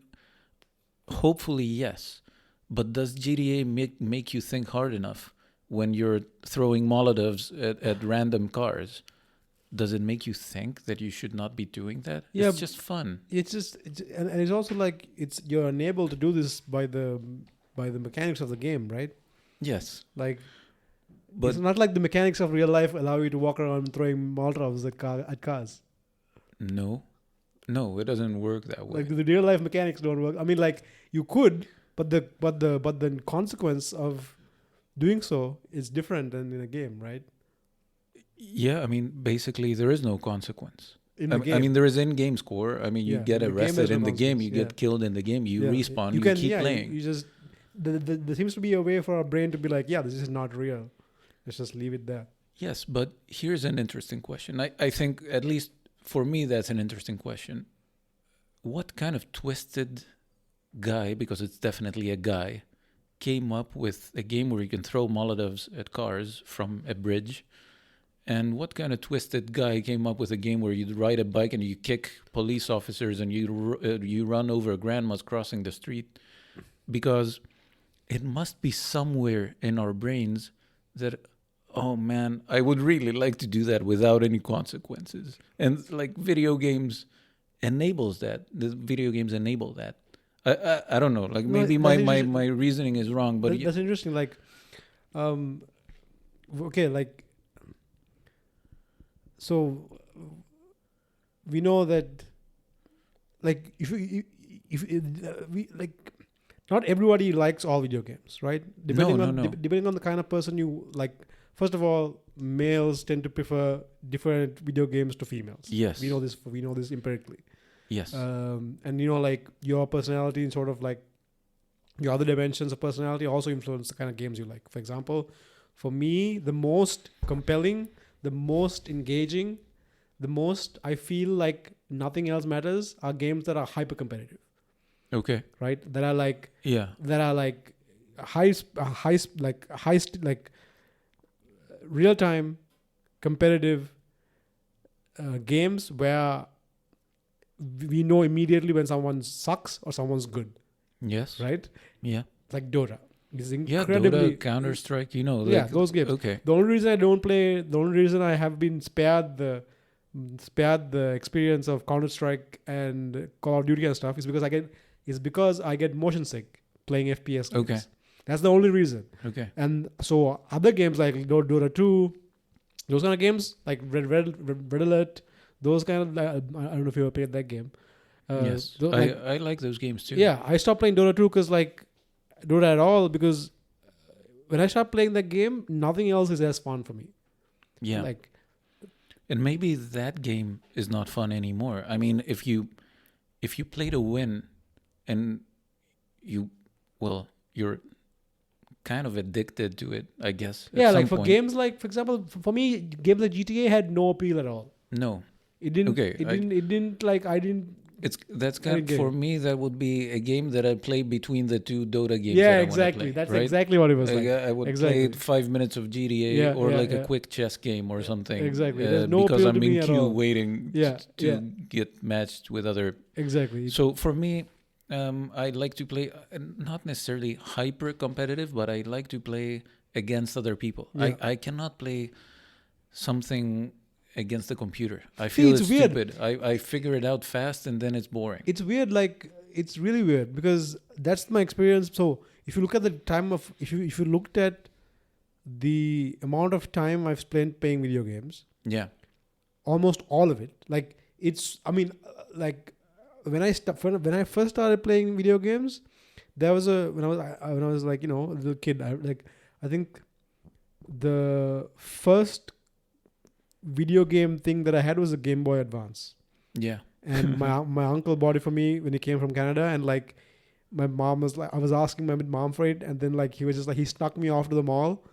hopefully yes, but does GTA make you think hard enough when you're throwing Molotovs at random cars? Does it make you think that you should not be doing that? Yeah, it's just fun. And it's also like you're unable to do this by the mechanics of the game, right? Yes. Like, but it's not like the mechanics of real life allow you to walk around throwing Molotovs at cars. No, it doesn't work that way. Like the real life mechanics don't work. I mean, like you could, but the consequence of doing so is different than in a game, right? Yeah, I mean, basically there is no consequence. I mean, there is in-game score. I mean, you get arrested in the game, you get killed in the game, you respawn, you keep playing. You just there seems to be a way for our brain to be like, this is not real. Let's just leave it there. Yes, but here's an interesting question. I think, at least for me, that's an interesting question. What kind of twisted guy, because it's definitely a guy, came up with a game where you can throw Molotovs at cars from a bridge? And what kind of twisted guy came up with a game where you ride a bike and you kick police officers and you run over grandmas crossing the street? Because it must be somewhere in our brains that, oh man, I would really like to do that without any consequences. And like video games enables that. The video games enable that. I don't know. Like maybe my reasoning is wrong, but that's interesting. Like, okay, like, so we know that, like, if we like, not everybody likes all video games, right? Depending on the kind of person you like. First of all, males tend to prefer different video games to females. Yes, we know this empirically. Yes, and like your personality and sort of like your other dimensions of personality also influence the kind of games you like. For example, for me, the most compelling, the most engaging, the most I feel like nothing else matters are games that are hyper competitive. Okay. Right? That are like real time competitive games where we know immediately when someone sucks or someone's good. Yes. Right? Yeah. Like Dota. It's incredibly Dota, Counter-Strike, those games. Okay. The only reason I don't play, the only reason I have been spared the experience of Counter-Strike and Call of Duty and stuff is because I get motion sick playing FPS games. Okay. That's the only reason. Okay. And so other games like Dota 2, those kind of games like Red Alert, those kind of, I don't know if you ever played that game. Yes. I like those games too. Yeah. I stopped playing Dota 2 because like Dota at all, because when I start playing that game, nothing else is as fun for me. Yeah. Like, and maybe that game is not fun anymore. I mean, if you play to win and you're kind of addicted to it, I guess. Yeah, like for games like, for example, for me, games like GTA had no appeal at all. No. It didn't. Okay. It didn't like, I didn't. That's kind of, for me, that would be a game that I play between the two Dota games. Yeah, exactly. That's right? Exactly what it was like. I would play 5 minutes of GTA a quick chess game or something. Exactly. There's no because appeal I'm to me in at queue all. waiting to get matched with other. Exactly. So for me, I like to play not necessarily hyper competitive, but I like to play against other people. Yeah. I cannot play something against the computer. I feel it's stupid. I figure it out fast and then it's boring. It's weird. Like, it's really weird because that's my experience. So if you look at the time of, if you looked at the amount of time I've spent playing video games, yeah, almost all of it. Like, it's, I mean, like when I first started playing video games, there was when I was like, you know, a little kid, I think the first video game thing that I had was a Game Boy Advance. Yeah. And my uncle bought it for me when he came from Canada, and like my mom was like, I was asking my mom for it, and then like he was just like, he snuck me off to the mall.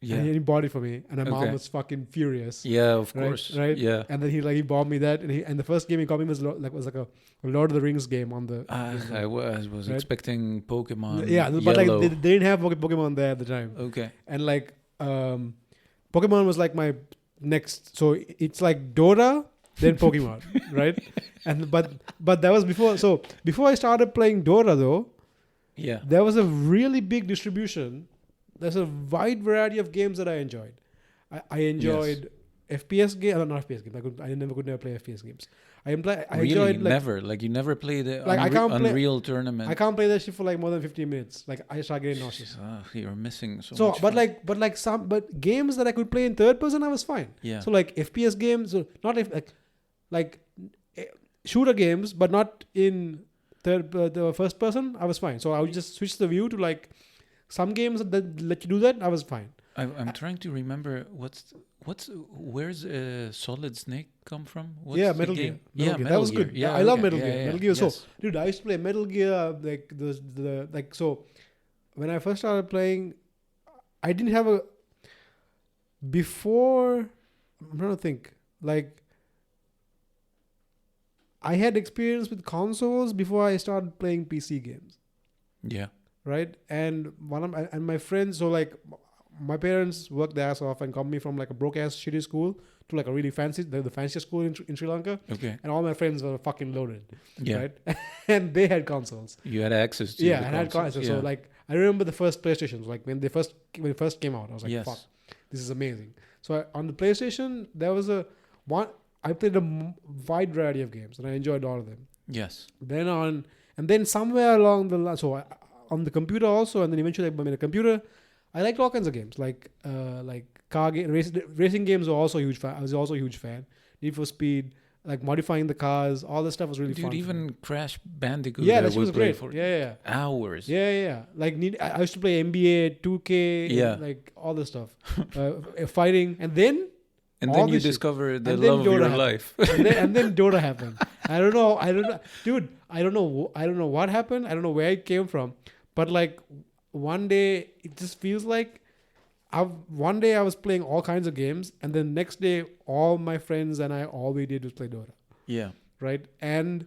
Yeah. And he bought it for me, and my mom was fucking furious. Yeah, of course. Right? Yeah. And then he bought me that, and the first game he got me was like a Lord of the Rings game on the. I was expecting Pokemon. Yeah, but like they didn't have Pokemon there at the time. Okay. And like Pokemon was like my next, so it's like Dora, then Pokemon, right? And but that was before. So before I started playing Dora, though, yeah, there was a really big distribution. There's a wide variety of games that I enjoyed. I enjoyed FPS games, not FPS games. I never could play FPS games. I really enjoyed never. Like you never played Unreal Tournament. I can't play that shit for like more than 15 minutes. Like I start getting nauseous. You're missing so much. But games that I could play in third person, I was fine. Yeah. So like FPS games, so not like shooter games, but not in the first person, I was fine. So I would just switch the view to like some games that let you do that. I was fine. I'm trying to remember where's Solid Snake come from? Metal Gear. That was good. I love Metal Gear. Metal Gear. Yes. So, dude, I used to play Metal Gear so when I first started playing, I didn't have a before. I'm trying to think. Like, I had experience with consoles before I started playing PC games. Yeah. Right, and my friends, so like my parents worked their ass off and got me from like a broke ass shitty school to like a really fancy, the fanciest school in Sri Lanka. Okay. And all my friends were fucking loaded. Yeah. Right, and they had consoles. You had access to. Yeah, and I had consoles. Yeah. So like I remember the first PlayStations, like when they first came out, I was like, fuck, this is amazing. So on the PlayStation, there was I played a wide variety of games and I enjoyed all of them. Yes. Then somewhere along the line, so on the computer also, and then eventually I made a computer. I liked all kinds of games, like car racing games were also a huge fan. I was also a huge fan. Need for Speed, like modifying the cars, all this stuff was really fun. Dude, even Crash Bandicoot. Yeah, that was great. For hours. Yeah. Like I used to play NBA, 2K, like all this stuff, fighting, and then you discover the love of your life. and then Dota happened. I don't know, dude. I don't know what happened. I don't know where it came from. But like one day, it just feels like one day I was playing all kinds of games, and then next day, all my friends and I, all we did was play Dota. Yeah. Right. And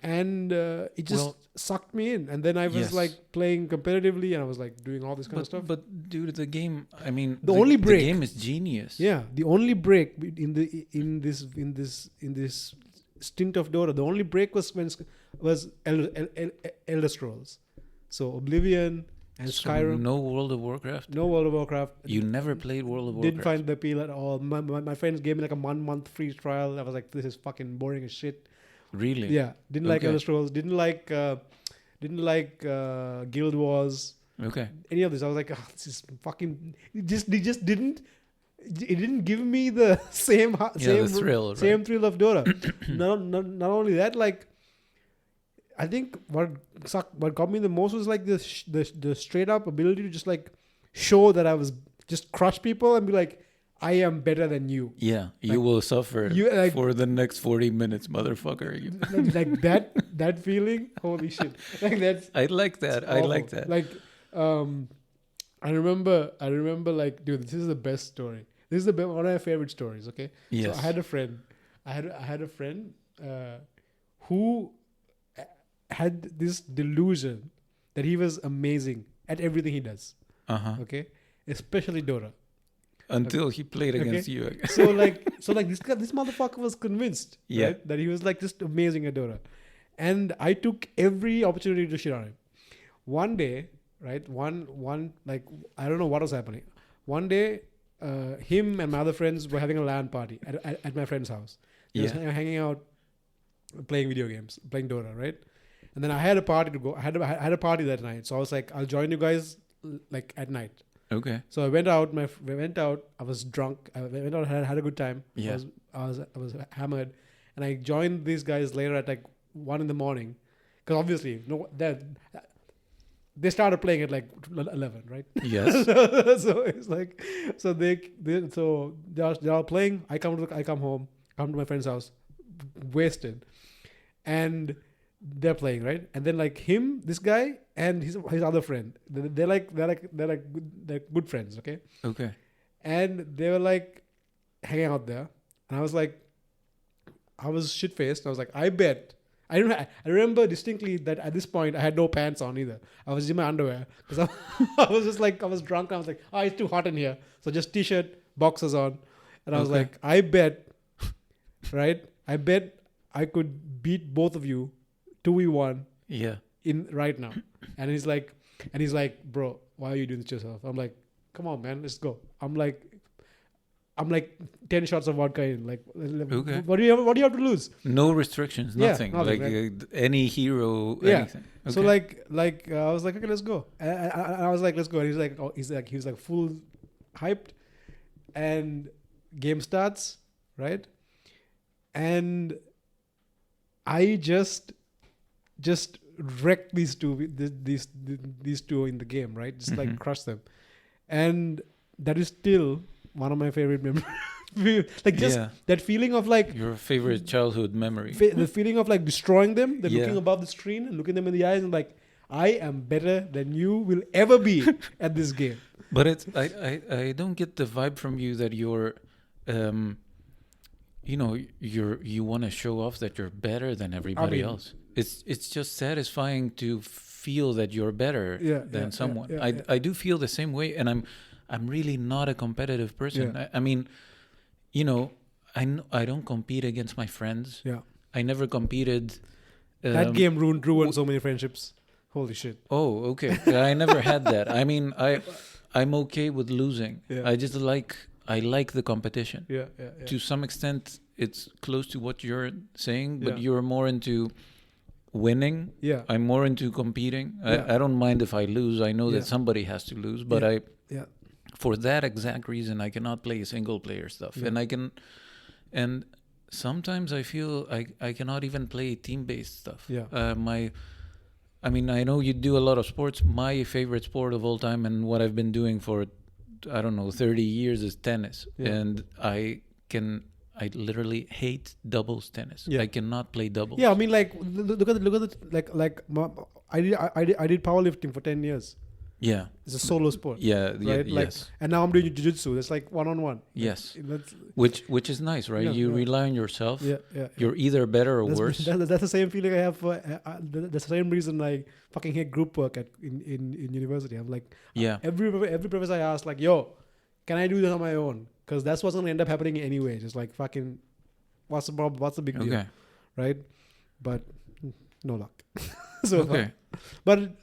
it just sucked me in. And then I was like playing competitively, and I was like doing all this kind of stuff. But dude, the game. I mean, the game is genius. Yeah. The only break in this stint of Dota, the only break was Elder Scrolls. So Oblivion and Skyrim. No World of Warcraft? No World of Warcraft. You never played World of Warcraft? Didn't find the appeal at all. My friends gave me like a 1 month free trial. I was like, this is fucking boring as shit. Really? Yeah. Didn't like Elder Scrolls. Didn't like Guild Wars. Okay. Any of this. I was like, this is fucking... It just didn't... It didn't give me the same thrill, same thrill of Dota. not only that, like... I think what got me the most was like the straight up ability to just like show that I was just crush people and be like, I am better than you. Yeah, you will suffer for the next 40 minutes, motherfucker. like that feeling, holy shit! Like that's. I like that. I like that. Like, I remember like, dude, this is the best story. This is one of my favorite stories. Okay. Yes. So I had a friend. I had a friend who had this delusion that he was amazing at everything he does. Okay, especially Dota. Until he played against you. so like this motherfucker was convinced, right, that he was like just amazing at Dota, and I took every opportunity to shit on him. One day, right, one like I don't know what was happening. One day, him and my other friends were having a LAN party at my friend's house. They was hanging out, playing video games, playing Dota, right? And then I had a party to go. I had a party that night, so I was like, I'll join you guys like at night. Okay. So I went out. We went out. I was drunk. I went out. Had a good time. Yeah. I was hammered, and I joined these guys later at like 1 a.m. because obviously they started playing at like 11, right? Yes. So it's like, so they're all playing. I come home, come to my friend's house, wasted, and they're playing, right? And then like this guy and his other friend, they're good friends, okay? Okay. And they were like hanging out there, and I was shit faced. I was like, I bet. I remember distinctly that at this point I had no pants on either. I was in my underwear because I was just like, I was drunk. And I was like, oh, it's too hot in here, so just t-shirt, boxers on, and I was like, I bet, right? I bet I could beat both of you 2v1 in right now. And he's like, bro, why are you doing this to yourself? I'm like, come on, man, let's go. I'm like 10 shots of vodka in. Like, what do you have to lose? No restrictions, nothing. Like right? Any hero, anything. Okay. So I was like, okay, let's go. And I was like, let's go. And he was like full hyped, and game starts, right? And I just wrecked these two in the game, right? Just like crush them, and that is still one of my favorite memories. Like just that feeling of like your favorite childhood memory. The feeling of like destroying them, looking above the screen and looking them in the eyes and like, I am better than you will ever be at this game. But I don't get the vibe from you that you're, you want to show off that you're better than everybody else. It's just satisfying to feel that you're better than someone. I do feel the same way, and I'm really not a competitive person. I mean, I don't compete against my friends. Yeah. I never competed. That game ruined so many friendships. Holy shit. Oh, okay. I never had that. I mean, I'm okay with losing. Yeah. I like the competition. Yeah. To some extent, it's close to what you're saying, but you're more into winning. Yeah. I'm more into competing. I don't mind if I lose. I know that somebody has to lose, but for that exact reason, I cannot play single player stuff. Yeah. And sometimes I feel I cannot even play team-based stuff. Yeah. I know you do a lot of sports. My favorite sport of all time and what I've been doing for, 30 years is tennis. Yeah. And I literally hate doubles tennis. Yeah. I cannot play doubles. Yeah, I mean, like, look at I did powerlifting for 10 years. Yeah. It's a solo sport. Yeah. Right? Yes. And now I'm doing jiu-jitsu. It's like one-on-one. Yes. Which is nice, right? You rely on yourself. Yeah. You're either better or worse. That's the same feeling I have for... the same reason I fucking hate group work in university. I'm like... Every professor I ask, like, yo, can I do this on my own? Because that's what's going to end up happening anyway. Just like fucking... What's the problem? What's the big deal? Right? But no luck. So okay. But...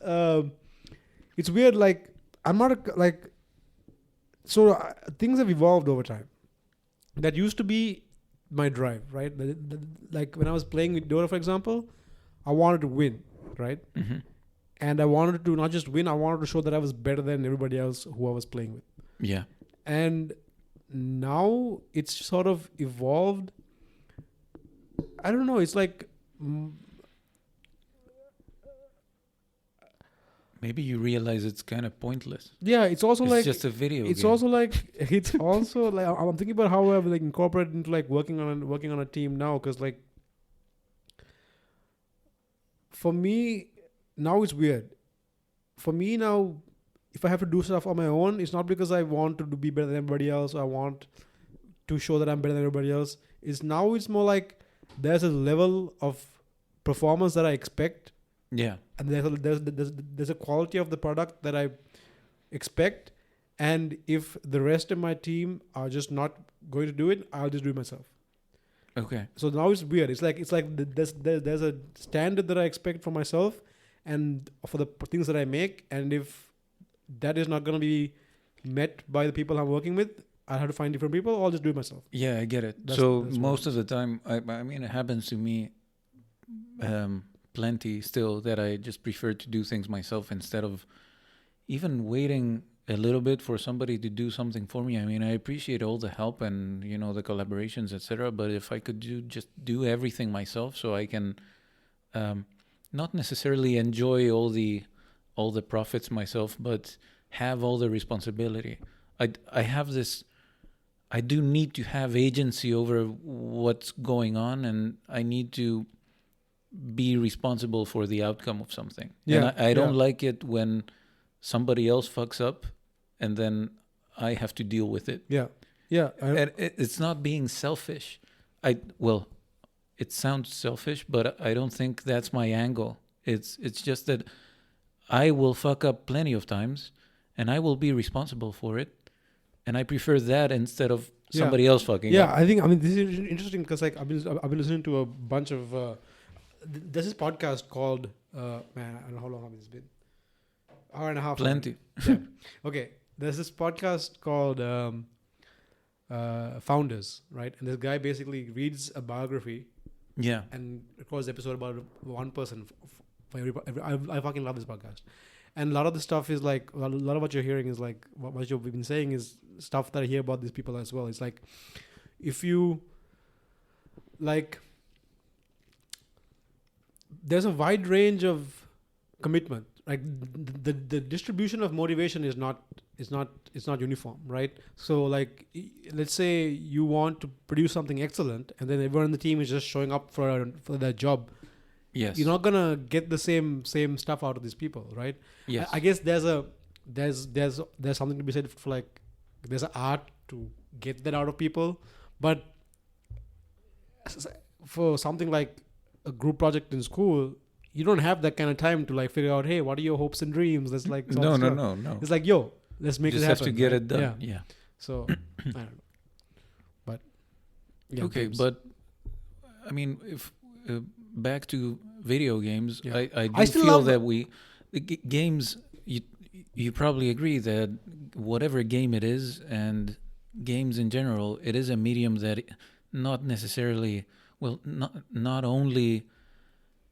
it's weird, like, I'm not, things have evolved over time. That used to be my drive, right? Like, when I was playing with Dota, for example, I wanted to win, right? Mm-hmm. And I wanted to not just win, I wanted to show that I was better than everybody else who I was playing with. Yeah. And now it's sort of evolved. I don't know, it's like... Maybe you realize it's kind of pointless. Yeah, it's also it's like... just a video It's game. also like... I'm thinking about how I've like incorporated into like working on a team now. Because like... For me, now it's weird. For me now, if I have to do stuff on my own, it's not because I want to be better than everybody else. Or I want to show that I'm better than everybody else. It's more like there's a level of performance that I expect. Yeah. And there's a quality of the product that I expect, and if the rest of my team are just not going to do it, I'll just do it myself. Okay. So now it's weird. It's like there's a standard that I expect for myself, and for the things that I make, and if that is not going to be met by the people I'm working with, I have to find different people, or I'll just do it myself. Yeah, I get it. That's most of the time, I mean, it happens to me plenty still, that I just prefer to do things myself instead of even waiting a little bit for somebody to do something for me. I mean, I appreciate all the help and, the collaborations, etc. But if I could just do everything myself, so I can not necessarily enjoy all the profits myself, but have all the responsibility. I have this. I do need to have agency over what's going on, and I need to be responsible for the outcome of something. Yeah, and I don't like it when somebody else fucks up and then I have to deal with it. Yeah. And it's not being selfish. It sounds selfish, but I don't think that's my angle. It's just that I will fuck up plenty of times and I will be responsible for it. And I prefer that instead of somebody else fucking up. Yeah, I mean, this is interesting because like I've been listening to a bunch of there's this podcast called man, I don't know how long it's been. Hour and a half. Plenty. Yeah. Okay. There's this podcast called Founders, right? And this guy basically reads a biography. Yeah. And records the episode about one person. I fucking love this podcast. And a lot of the stuff is like, a lot of what you're hearing is like, what we've been saying is stuff that I hear about these people as well. It's like, if you, like, there's a wide range of commitment. Like the distribution of motivation is not uniform, right? So like, let's say you want to produce something excellent, and then everyone on the team is just showing up for their job. Yes, you're not gonna get the same stuff out of these people, right? Yes, I guess there's something to be said for like, there's an art to get that out of people, but for something like a group project in school, you don't have that kind of time to like figure out, hey, what are your hopes and dreams? That's like no. It's like, yo, let's make it happen. Just have to get it done. Yeah. So I don't know, but yeah, okay, games. But I mean, if back to video games, I do feel that games. You probably agree that whatever game it is, and games in general, it is a medium that not necessarily, not only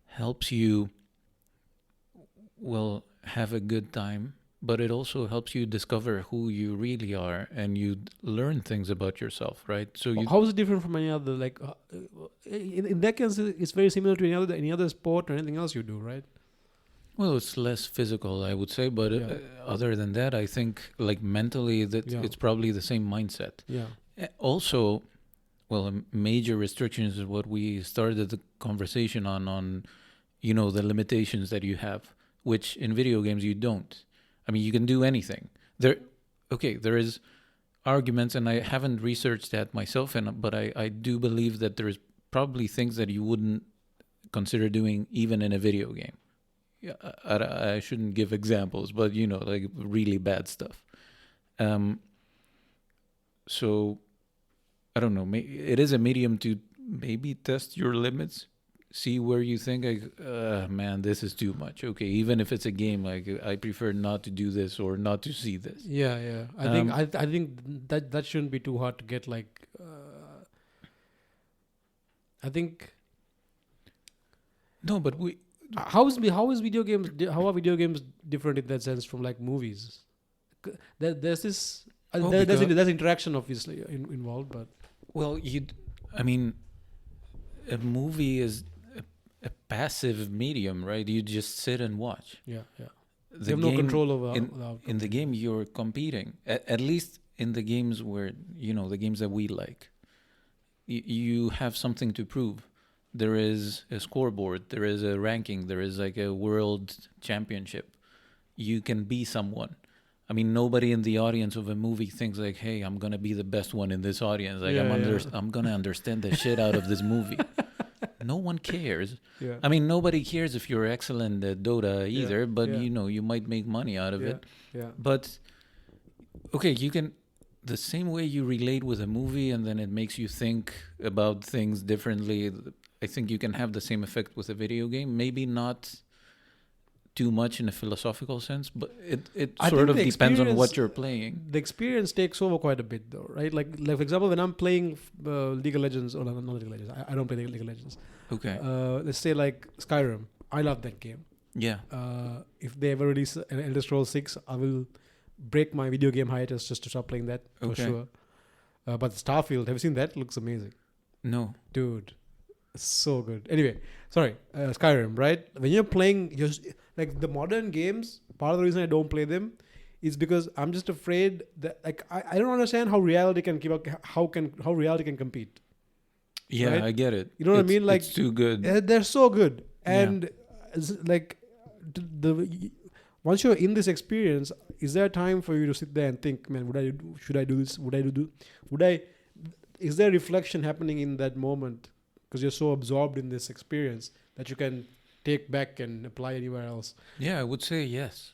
helps you have a good time, but it also helps you discover who you really are, and you learn things about yourself, right? So how is it different from any other, like in that case it's very similar to any other sport or anything else you do, right? Well, it's less physical, I would say, but other than that, I think like mentally it's probably the same mindset. Yeah. Also, a major restriction is what we started the conversation on the limitations that you have, which in video games you don't. I mean, you can do anything. There is arguments, and I haven't researched that myself, but I do believe that there is probably things that you wouldn't consider doing even in a video game. Yeah, I shouldn't give examples, but like really bad stuff. So I don't know. It is a medium to maybe test your limits. See where you think, man, this is too much. Okay, even if it's a game, like I prefer not to do this or not to see this. Yeah. I think that shouldn't be too hard to get. Like, I think. No, but how are video games different in that sense from like movies? There's this. There's interaction obviously involved, but I mean, a movie is a passive medium, right? You just sit and watch. Yeah. You have no control over in the game. You're competing. At least in the games where the games that we like, you have something to prove. There is a scoreboard. There is a ranking. There is like a world championship. You can be someone. I mean, nobody in the audience of a movie thinks like, "Hey, I'm gonna be the best one in this audience. Like, I'm gonna understand the shit out of this movie." No one cares. Yeah. I mean, nobody cares if you're excellent at Dota either. But you might make money out of it. Yeah. But okay, you can the same way you relate with a movie, and then it makes you think about things differently. I think you can have the same effect with a video game. Maybe not too much in a philosophical sense, but it sort of depends on what you're playing. The experience takes over quite a bit, though, right? Like for example, when I'm playing League of Legends, or not League of Legends, I don't play League of Legends. Okay. Let's say like Skyrim. I love that game. Yeah. If they ever release an Elder Scrolls 6, I will break my video game hiatus just to stop playing that for sure. But Starfield, have you seen that? Looks amazing. No. Dude, it's so good. Anyway, sorry, Skyrim, right? When you're playing, like the modern games, part of the reason I don't play them is because I'm just afraid that like I don't understand how reality can keep up, how reality can compete. Yeah, right? I get it. You know what I mean? Like it's too good. They're so good, and like once you're in this experience, is there time for you to sit there and think, man, should I do this? Is there reflection happening in that moment? Because you're so absorbed in this experience that you can take back and apply anywhere else. Yeah, I would say yes.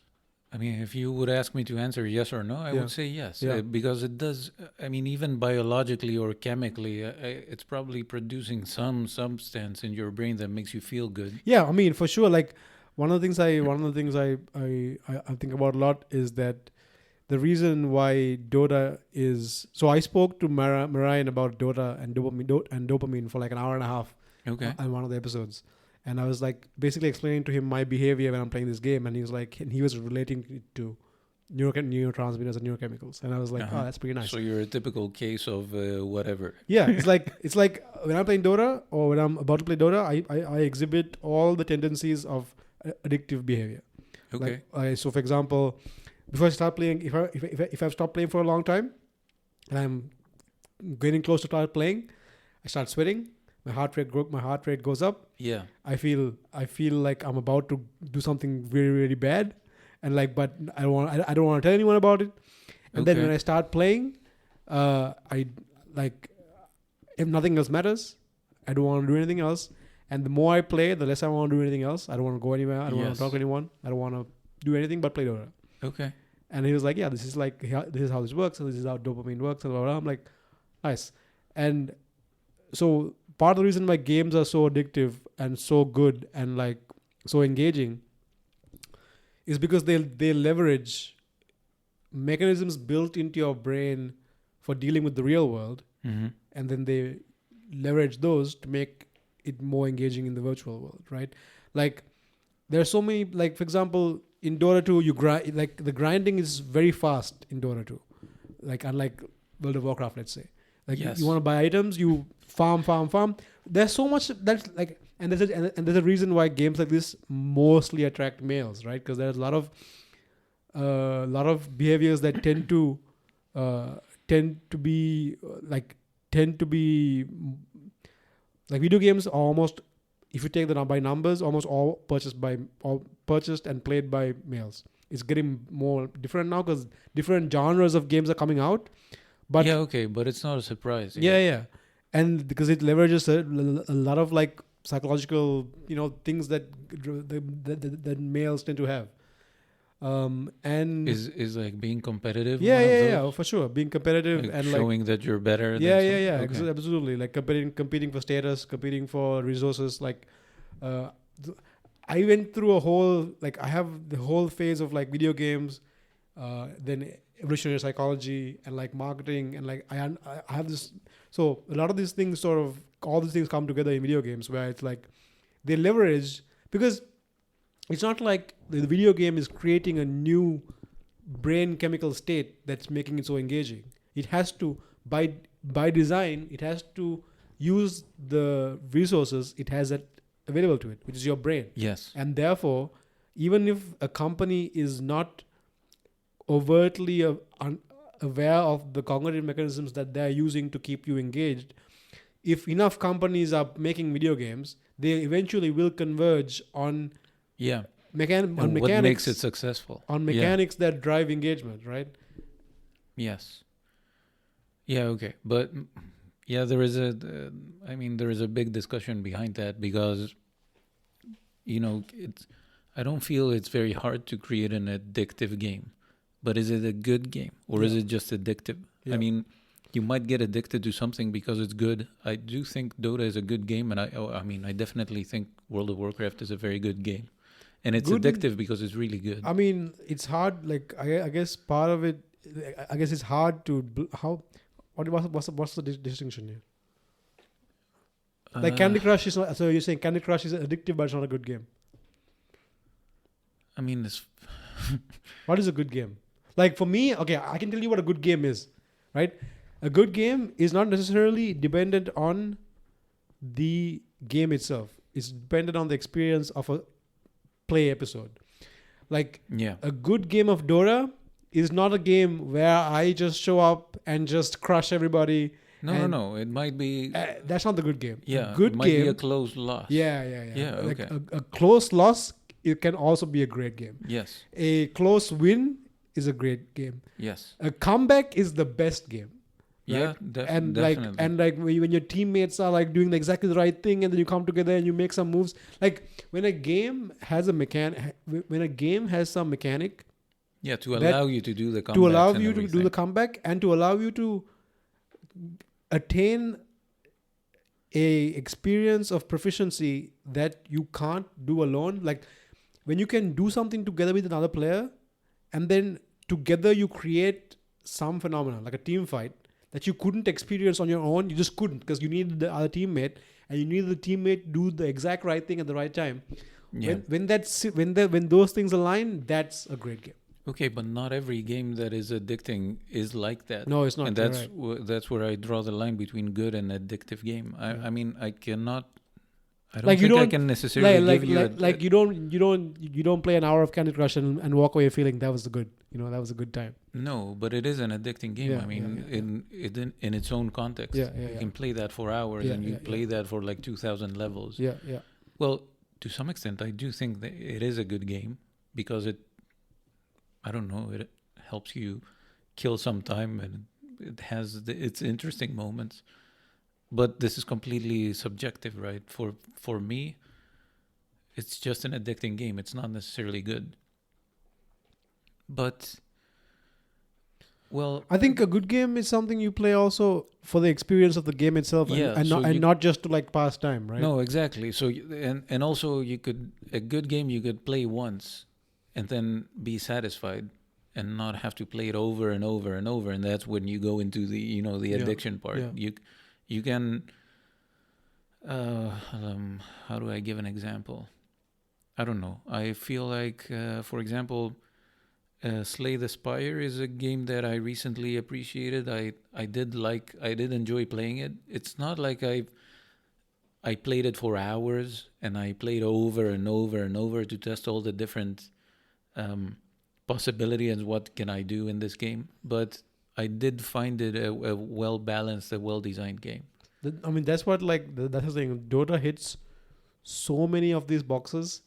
I mean, if you would ask me to answer yes or no, I would say yes. Because it does, I mean, even biologically or chemically, it's probably producing some substance in your brain that makes you feel good. Yeah, I mean, for sure. Like one of the things I think about a lot is that the reason why Dota is... So I spoke to Marian about Dota and dopamine for like an hour and a half on one of the episodes. And I was like basically explaining to him my behavior when I'm playing this game. And he was relating it to neurotransmitters and neurochemicals. And I was like, oh, that's pretty nice. So you're a typical case of whatever. Yeah, it's like when I'm playing Dota or when I'm about to play Dota, I exhibit all the tendencies of addictive behavior. Okay. Like, so for example... Before I start playing, if I've stopped playing for a long time, and I'm getting close to start playing, I start sweating. My heart rate goes up. Yeah. I feel like I'm about to do something really, really bad, and like, but I don't want to tell anyone about it. And then when I start playing, I like, if nothing else matters, I don't want to do anything else. And the more I play, the less I want to do anything else. I don't want to go anywhere. I don't want to talk to anyone. I don't want to do anything but play Dota. Okay. And he was like, yeah, this is how this works, and this is how dopamine works, and blah, blah, blah. I'm like, nice. And so part of the reason why games are so addictive and so good and like so engaging is because they leverage mechanisms built into your brain for dealing with the real world, and then they leverage those to make it more engaging in the virtual world, right? Like there are so many, like for example, in Dota 2, you grind, like the grinding is very fast in Dota 2. Like unlike World of Warcraft, let's say. Like you want to buy items, you farm. There's so much that's like, and there's a reason why games like this mostly attract males, right? Because there's a lot of behaviors that tend to be like video games are almost, if you take them by numbers, almost all purchased and played by males. It's getting more different now because different genres of games are coming out. But but it's not a surprise. Yeah. And because it leverages a lot of like psychological, things that males tend to have. And is like being competitive. Yeah, for sure. Being competitive like and showing like, that you're better. Yeah. Okay. Absolutely. Like competing for status, competing for resources. Like, I went through I have the whole phase of like video games, then evolutionary psychology and like marketing and like I have this. So a lot of these things all these things come together in video games where it's like they leverage, because it's not like the video game is creating a new brain chemical state that's making it so engaging. It has to, by design, it has to use the resources it has available to it, which is your brain. Yes. And therefore, even if a company is not overtly aware of the cognitive mechanisms that they're using to keep you engaged, if enough companies are making video games, they eventually will converge on mechanics. What makes it successful? On mechanics that drive engagement, right? Yes. Yeah. Okay. But there is a big discussion behind that because, I don't feel it's very hard to create an addictive game, but is it a good game or is it just addictive? Yeah. I mean, you might get addicted to something because it's good. I do think Dota is a good game, and I definitely think World of Warcraft is a very good game. And it's addictive because it's really good. I mean, it's hard. Like I guess part of it. I guess it's hard to what's the distinction here? Like Candy Crush is not. So you're saying Candy Crush is addictive, but it's not a good game. I mean, this. What is a good game? Like for me, okay, I can tell you what a good game is, right? A good game is not necessarily dependent on the game itself. It's dependent on the experience of a play episode. Like a good game of Dota is not a game where I just show up and just crush everybody. No. It might be. That's not the good game. Yeah, a good it might game, be a close loss. Yeah. Like okay. a close loss, it can also be a great game. Yes. A close win is a great game. Yes. A comeback is the best game. Right? Yeah, definitely. And when your teammates are like doing exactly the right thing, and then you come together and you make some moves. Like when a game has some mechanic, to allow you to do the comeback, to allow you to do the comeback, and to allow you to attain a experience of proficiency that you can't do alone. Like when you can do something together with another player, and then together you create some phenomenon like a team fight that you couldn't experience on your own. You just couldn't, because you needed the other teammate, and you needed the teammate to do the exact right thing at the right time. Yeah. When those things align, that's a great game. Okay, but not every game that is addicting is like that. No, it's not. And that's where I draw the line between good and addictive game. I mean, I cannot. I don't think I can necessarily give you you don't play an hour of Candy Crush and walk away feeling that was good. That was a good time. No, but it is an addicting game. I mean, in its own context. You can play that for hours, and you play that for like 2,000 levels. Yeah. Well, to some extent, I do think that it is a good game because it helps you kill some time, and it has its interesting moments. But this is completely subjective, right? For me, it's just an addicting game. It's not necessarily good. But, well, I think a good game is something you play also for the experience of the game itself, not just to like pass time, right? No, exactly. So and also a good game you could play once and then be satisfied and not have to play it over and over and over, and that's when you go into the addiction part. You can how do I give an example? I don't know. I feel like for example, Slay the Spire is a game that I recently appreciated. I did enjoy playing it. It's not like I played it for hours and I played over and over and over to test all the different possibilities and what can I do in this game. But I did find it a well-balanced, a well-designed game. I mean, that's what that's the thing. Dota hits so many of these boxes.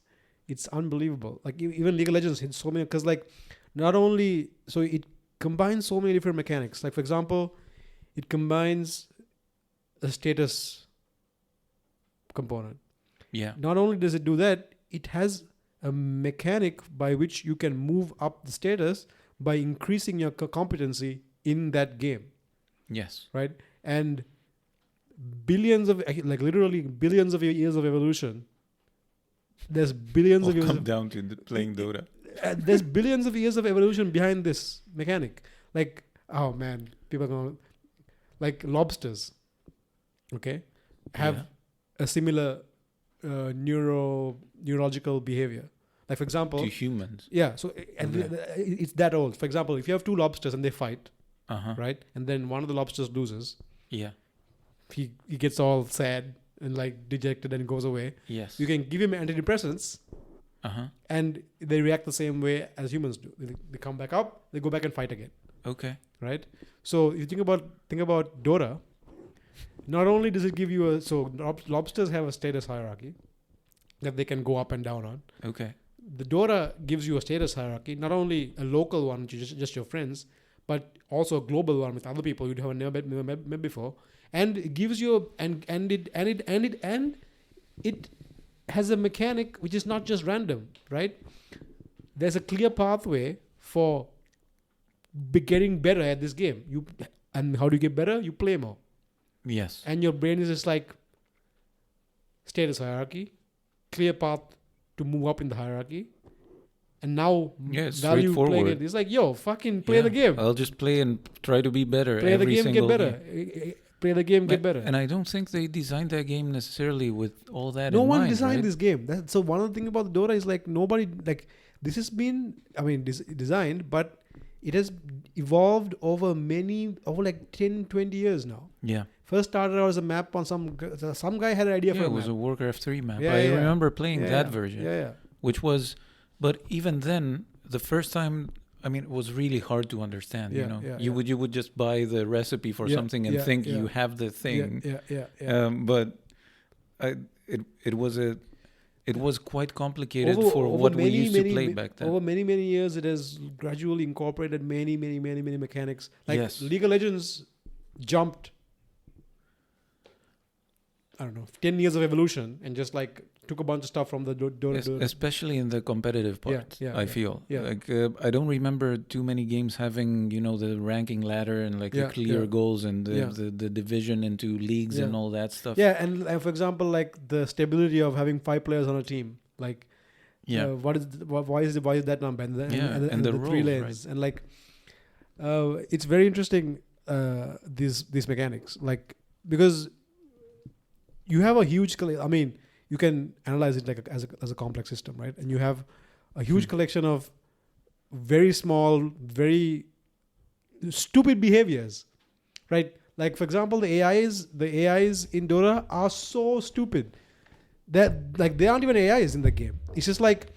It's unbelievable. Like even League of Legends hits so many, because not only, so it combines so many different mechanics. Like for example, it combines a status component. Yeah. Not only does it do that, it has a mechanic by which you can move up the status by increasing your competency in that game. Yes. Right? And literally billions of years of evolution. There's billions of years. Come down to playing Dota. There's billions of years of evolution behind this mechanic. Like, oh man, people are going, like lobsters, okay, have a similar neurological behavior. Like for example, to humans. Yeah. So it's that old. For example, if you have two lobsters and they fight, right, and then one of the lobsters loses. Yeah. He gets all sad and like dejected and goes away. Yes. You can give him antidepressants. And they react the same way as humans do. They come back up, they go back and fight again. Okay. Right? So if you think about Dota, not only does it give you lobsters have a status hierarchy that they can go up and down on. Okay. The Dota gives you a status hierarchy, not only a local one, which is just your friends, but also a global one with other people you have never met before. And it gives you it has a mechanic which is not just random, right? There's a clear pathway for getting better at this game. And how do you get better? You play more. Yes. And your brain is just like status hierarchy, clear path to move up in the hierarchy. And now it's value playing it. It's like, yo, fucking play the game. I'll just play and try to be better. Play the game, get better. Play the game, get better. And I don't think they designed that game necessarily with all that in mind. No one designed this game. So one of the things about Dota is like nobody, like this has been, designed, but it has evolved over like 10, 20 years now. Yeah. First started out as a map on some guy had an idea for a map. It was a Warcraft 3 map. I remember playing that version. Yeah. Which was, but even then, the first time, it was really hard to understand, you would just buy the recipe for something and think you have the thing. But it was quite complicated for what we used to play back then. Over many, many years, it has gradually incorporated many, many, many, many mechanics. Like League of Legends jumped, 10 years of evolution and just like took a bunch of stuff from the Dota. Especially in the competitive part, I feel. Like I don't remember too many games having, the ranking ladder and like the clear goals and the division into leagues and all that stuff. Yeah, and for example, like the stability of having 5 players on a team. Like, why is that number? And the roles, 3 lanes. Right. And like, it's very interesting, these mechanics. Like, because you have a huge, you can analyze it like as a complex system, right? And you have a huge collection of very small, very stupid behaviors, right? Like for example, the AIs in Dota are so stupid that like they aren't even AIs in the game. It's just like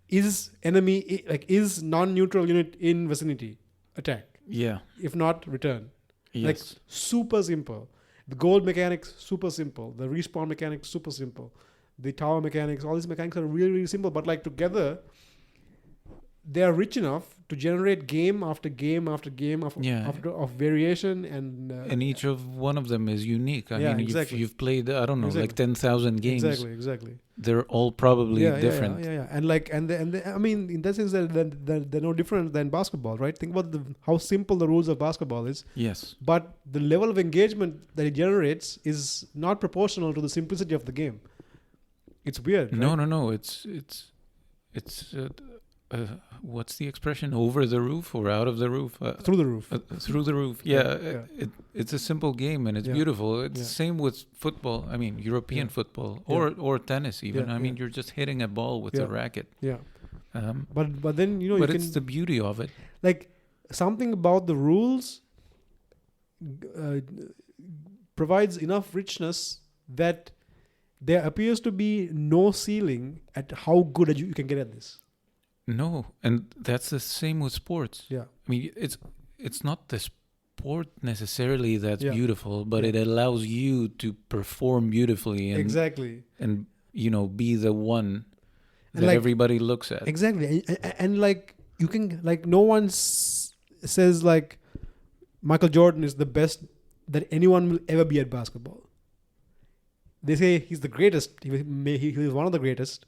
is enemy is non-neutral unit in vicinity attack? Yeah. If not, return. Yes. Like super simple. The gold mechanics, super simple. The respawn mechanics, super simple. The tower mechanics, all these mechanics are really, really simple. But like together, they are rich enough to generate game after game after game of variation. And each of one of them is unique. I mean, exactly. You've played, I don't know, like 10,000 games. Exactly. They're all probably different. Yeah. And like, and in that sense, they're no different than basketball, right? Think about how simple the rules of basketball is. Yes. But the level of engagement that it generates is not proportional to the simplicity of the game. It's weird. No. It's what's the expression? Over the roof or out of the roof? Through the roof. Through the roof. Yeah. It's a simple game and it's beautiful. It's the same with football. I mean, European football or tennis even. I mean, you're just hitting a ball with a racket. Yeah. But then, But it's the beauty of it. Like something about the rules provides enough richness that there appears to be no ceiling at how good you can get at this. No, and that's the same with sports. Yeah. I mean, it's not the sport necessarily that's beautiful, but it allows you to perform beautifully and and be the one that everybody looks at. Exactly. And like you can like no one says like Michael Jordan is the best that anyone will ever be at basketball. They say he's the greatest. He was one of the greatest.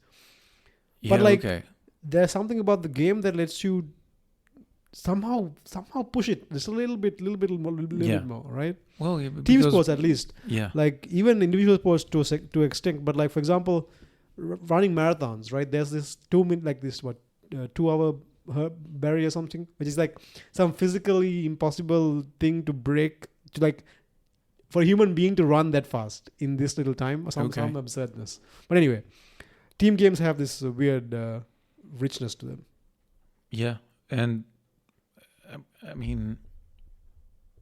Yeah, but there's something about the game that lets you somehow push it just a little bit more, right? Well, team sports at least. Yeah. Like even individual sports to extent, but like for example, running marathons, right? There's this 2 minute like this 2-hour barrier or something, which is like some physically impossible thing to break to like for a human being to run that fast in this little time or some absurdness. But anyway, team games have this weird richness to them. Yeah, and I mean,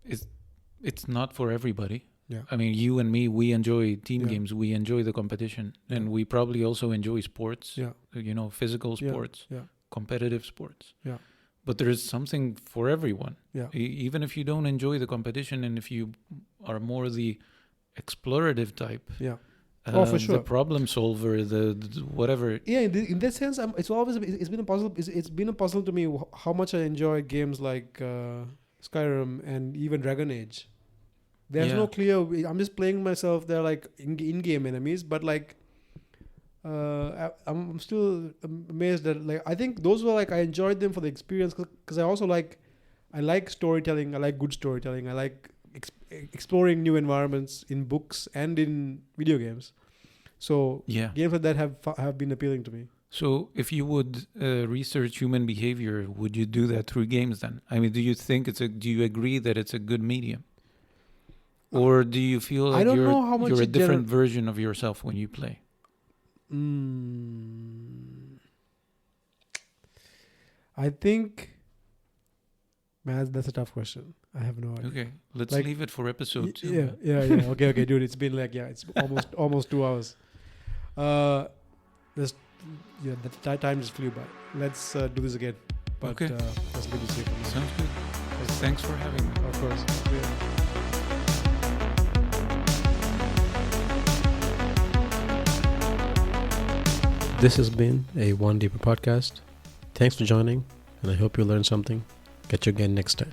it's not for everybody. Yeah. I mean, you and me, we enjoy team games. We enjoy the competition, and we probably also enjoy sports. Yeah. Physical sports, competitive sports. Yeah. But there is something for everyone. Yeah. Even if you don't enjoy the competition, and if you are more the explorative type. Yeah. For sure. The problem solver, the whatever. Yeah, in that sense, it's been a puzzle. It's been a puzzle to me how much I enjoy games like Skyrim and even Dragon Age. There's no clear. I'm just playing myself. They're like in-game enemies, but like, I'm still amazed that like I think those were like I enjoyed them for the experience because I also I like storytelling. I like good storytelling. I like exploring new environments in books and in video games. So games like that have been appealing to me. So if you would research human behavior, would you do that through games then? I mean, do you agree that it's a good medium? Or do you feel like you're a different version of yourself when you play? I think, man, that's a tough question. I have no idea. Okay, let's leave it for episode 2. Yeah. Okay, dude. It's been it's almost 2 hours. The time just flew by. Let's do this again. But, okay. Let's leave this here. Sounds good. Thanks for having me. Of course. Yeah. This has been a One Deeper podcast. Thanks for joining, and I hope you learned something. Catch you again next time.